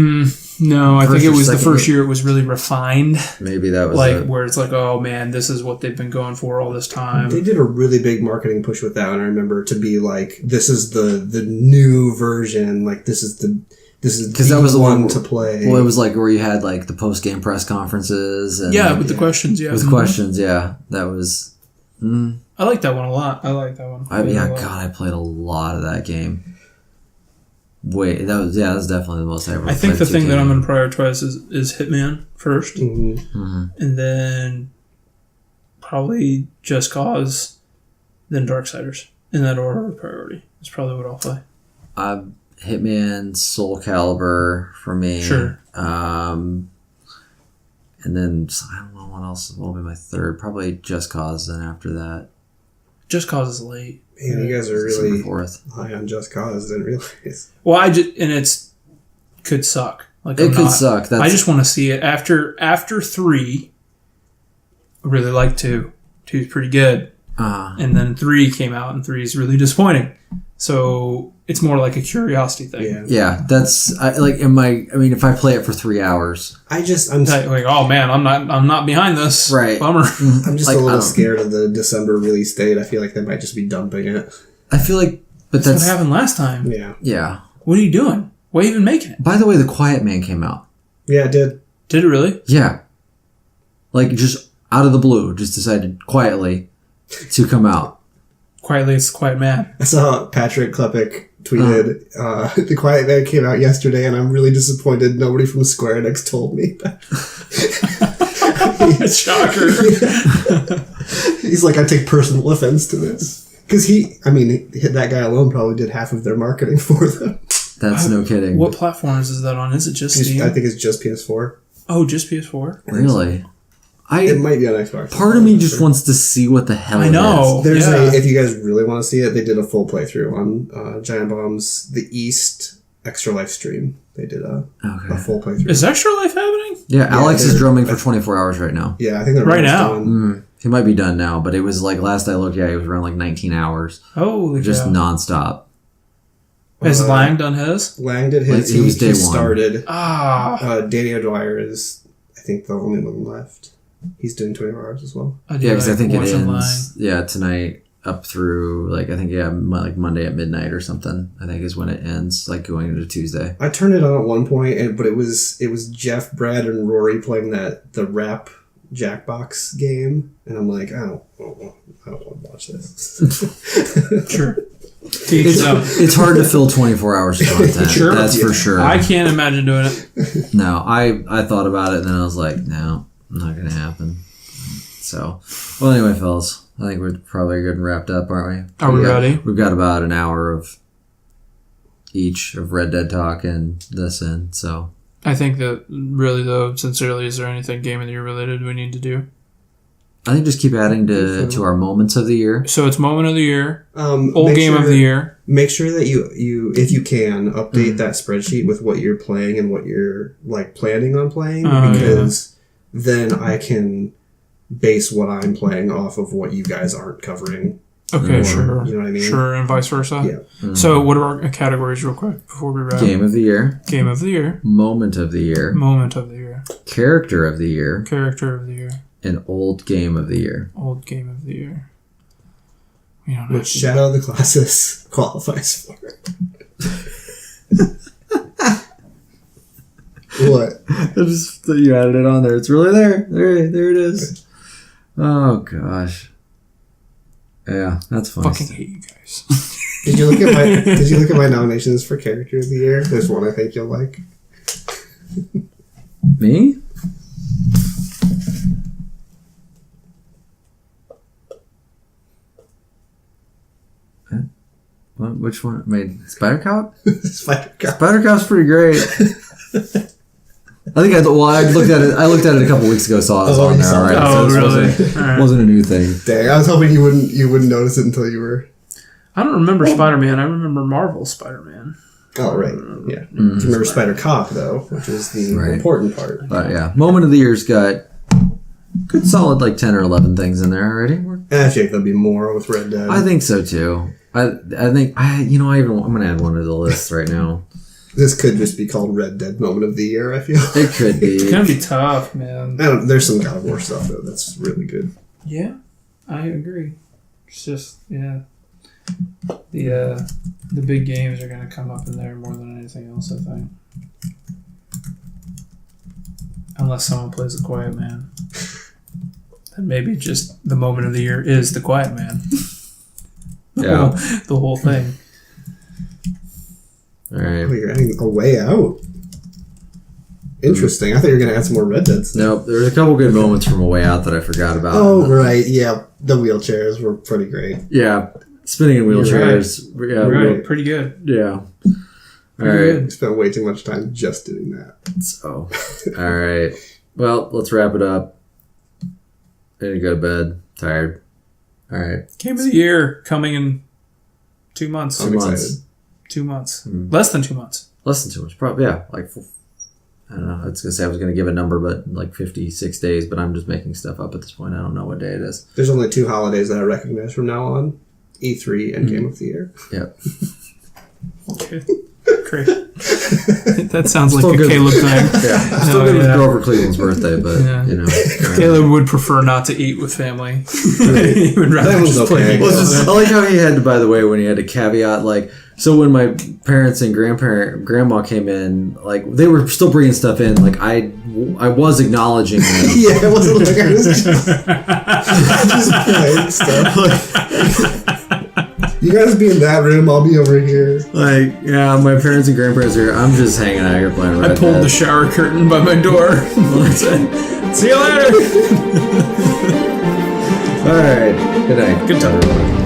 No, I think it was the first year it was really refined. Maybe that was where it's like, oh man, this is what they've been going for all this time. They did a really big marketing push with that one, I remember, to be like, this is the new version, like this is because that was the one to play. Well, it was like where you had like the post game press conferences and with the questions, with questions, that was. I like that one a lot. I like that one. God, I played a lot of that game. that's definitely the most I ever I think played the thing that 2K. I'm going to prioritize is Hitman first, Mhm. and then probably Just Cause, then Darksiders. In that order of priority. That's probably what I'll play. Hitman, Soul Calibur for me. Sure. And then I don't know what else will be my third. Probably Just Cause. Then after that, Just Cause is late. Man, you guys are December really 4th. high on Just Cause. Didn't realize. Well, it's could suck. Like It could suck. I just want to see it after 3. I really like 2. 2's pretty good, and then 3 came out, and 3 is really disappointing. So it's more like a curiosity thing. Yeah. Yeah, that's if I play it for 3 hours, I'm Like, oh man, I'm not behind this. Right. Bummer. I'm just Like, a I little don't- scared of the December release date. I feel like they might just be dumping it. I feel like, but That's what happened last time. Yeah. yeah. What are you doing? Why are you even making it? By the way, The Quiet Man came out. Yeah, it did. Did it really? Yeah, like just out of the blue, just decided quietly to come out. Quietly, it's Quiet Man. I saw Patrick Klepek tweeted, The Quiet Man came out yesterday, and I'm really disappointed nobody from Square Enix told me. Shocker. He's like, I take personal offense to this. Because that guy alone probably did half of their marketing for them. That's no kidding. What platforms is that on? Is it just Steam? I think it's just PS4. Oh, just PS4? Really? It might be on Xbox. Part of me just wants to see what the hell I it know. is. If you guys really want to see it, they did a full playthrough on Giant Bomb's The East Extra Life stream. They did a full playthrough. Is Extra Life happening? Yeah, Alex is they're- drumming for 24 hours right now. Yeah, I think they're Right almost now. done. He might be done now, but it was like last I looked, it was around like 19 hours. Holy Just cow. nonstop. Has Lang done his? Lang did his. Like, he was day one. started. Ah. Danny O'Dwyer is, I think, the only one left. He's doing 24 hours as well. I do Yeah, because I like think it watching ends, tonight up through, like Monday at midnight or something, I think is when it ends, like going into Tuesday. I turned it on at one point, but it was Jeff, Brad, and Rory playing the rap Jackbox game, and I'm like, I don't want to watch this. Sure. Teach It's, them. it's hard to fill 24 hours of content. Sure. That's for sure. I can't imagine doing it. No, I thought about it and then I was like, no, not going to happen. So, well, anyway, fellas, I think we're probably good and wrapped up, aren't we? Are we ready? We've got about an hour of each of Red Dead talk and this in, so. I think that really, though, sincerely, is there anything Game of the Year related we need to do? I think just keep adding to our moments of the year. So it's Moment of the Year, Old Make Game of the Year. Make sure that you if you can update that spreadsheet with what you're playing and what you're like planning on playing, because then I can base what I'm playing off of what you guys aren't covering. Okay, Or, sure. you know what I mean? Sure, and vice versa. Yeah. So what are our categories real quick before we wrap? Game of the year, Game of the Year, moment of the year, Moment of the Year, character of the year, Character of the Year, and old game of the year. Old Game of the Year. We don't have Which Shadow of the Colossus qualifies for. What? Just that you added it on there. It's really there. There it is. Oh gosh. Yeah, that's funny. fucking hate you guys. Did you look at my nominations for Character of the Year? There's one I think you'll like. Me? What? Which one? Spider Cop? Spider Cop. Spider Cop's pretty great. I think I looked at it. I looked at it a couple weeks ago. Saw it was Oh, on you there saw already. it. Oh, so really? It All right. wasn't a new thing. Dang, I was hoping you wouldn't notice it until you were. I don't remember Spider-Man. I remember Marvel Spider-Man. Oh right, yeah. Do you remember Spider Cop though, which is the Right. important part. But yeah, moment of the year's got good solid like 10 or 11 things in there already. And I think there'll be more with Red Dead. I think so too. I think I'm gonna add one to the list right now. This could just be called Red Dead Moment of the Year. I feel. It could It's be. gonna be tough, man. There's some God of War stuff though that's really good. Yeah, I agree. It's just the big games are gonna come up in there more than anything else. I think, unless someone plays The Quiet Man, then maybe just the moment of the year is The Quiet Man. Yeah. The whole thing. All right. Oh, you're adding A Way Out. Interesting. I thought you were going to add some more Red Dead stuff. Nope. There's a couple good moments from A Way Out that I forgot about. Oh, right. Yeah. The wheelchairs were pretty great. Yeah. Spinning in wheelchairs. Yeah. Right. Pretty good. Yeah. All Pretty right. good. Spent way too much time just doing that. So, all right. Well, let's wrap it up. I need to go to bed. Tired. All right. Game of the year coming in 2 months. I'm months. excited. 2 months. Mm. Less than 2 months. Less than 2 months. Probably, yeah. Like, I don't know. I was going to say I was going to give a number, but like 56 days, but I'm just making stuff up at this point. I don't know what day it is. There's only 2 holidays that I recognize from now on. E3 and Game of the Year. Yep. Okay. Great. That sounds like Still a good. Caleb thing. Yeah. Still No, good with yeah. Grover Cleveland's birthday, but, Yeah. you know. Caleb would prefer not to eat with family. He would rather That was just play okay. games. Well, I like how he had to, by the way, when he had to caveat, like, so when my parents and grandma came in, like, they were still bringing stuff in, like, I was acknowledging them. Yeah, it wasn't like I was just playing stuff. You guys be in that room, I'll be over here. Like, yeah, my parents and grandparents are here. I'm just hanging out here playing Red I pulled Dead. the shower curtain by my door. See you later. All right. Good night. Good time. everyone.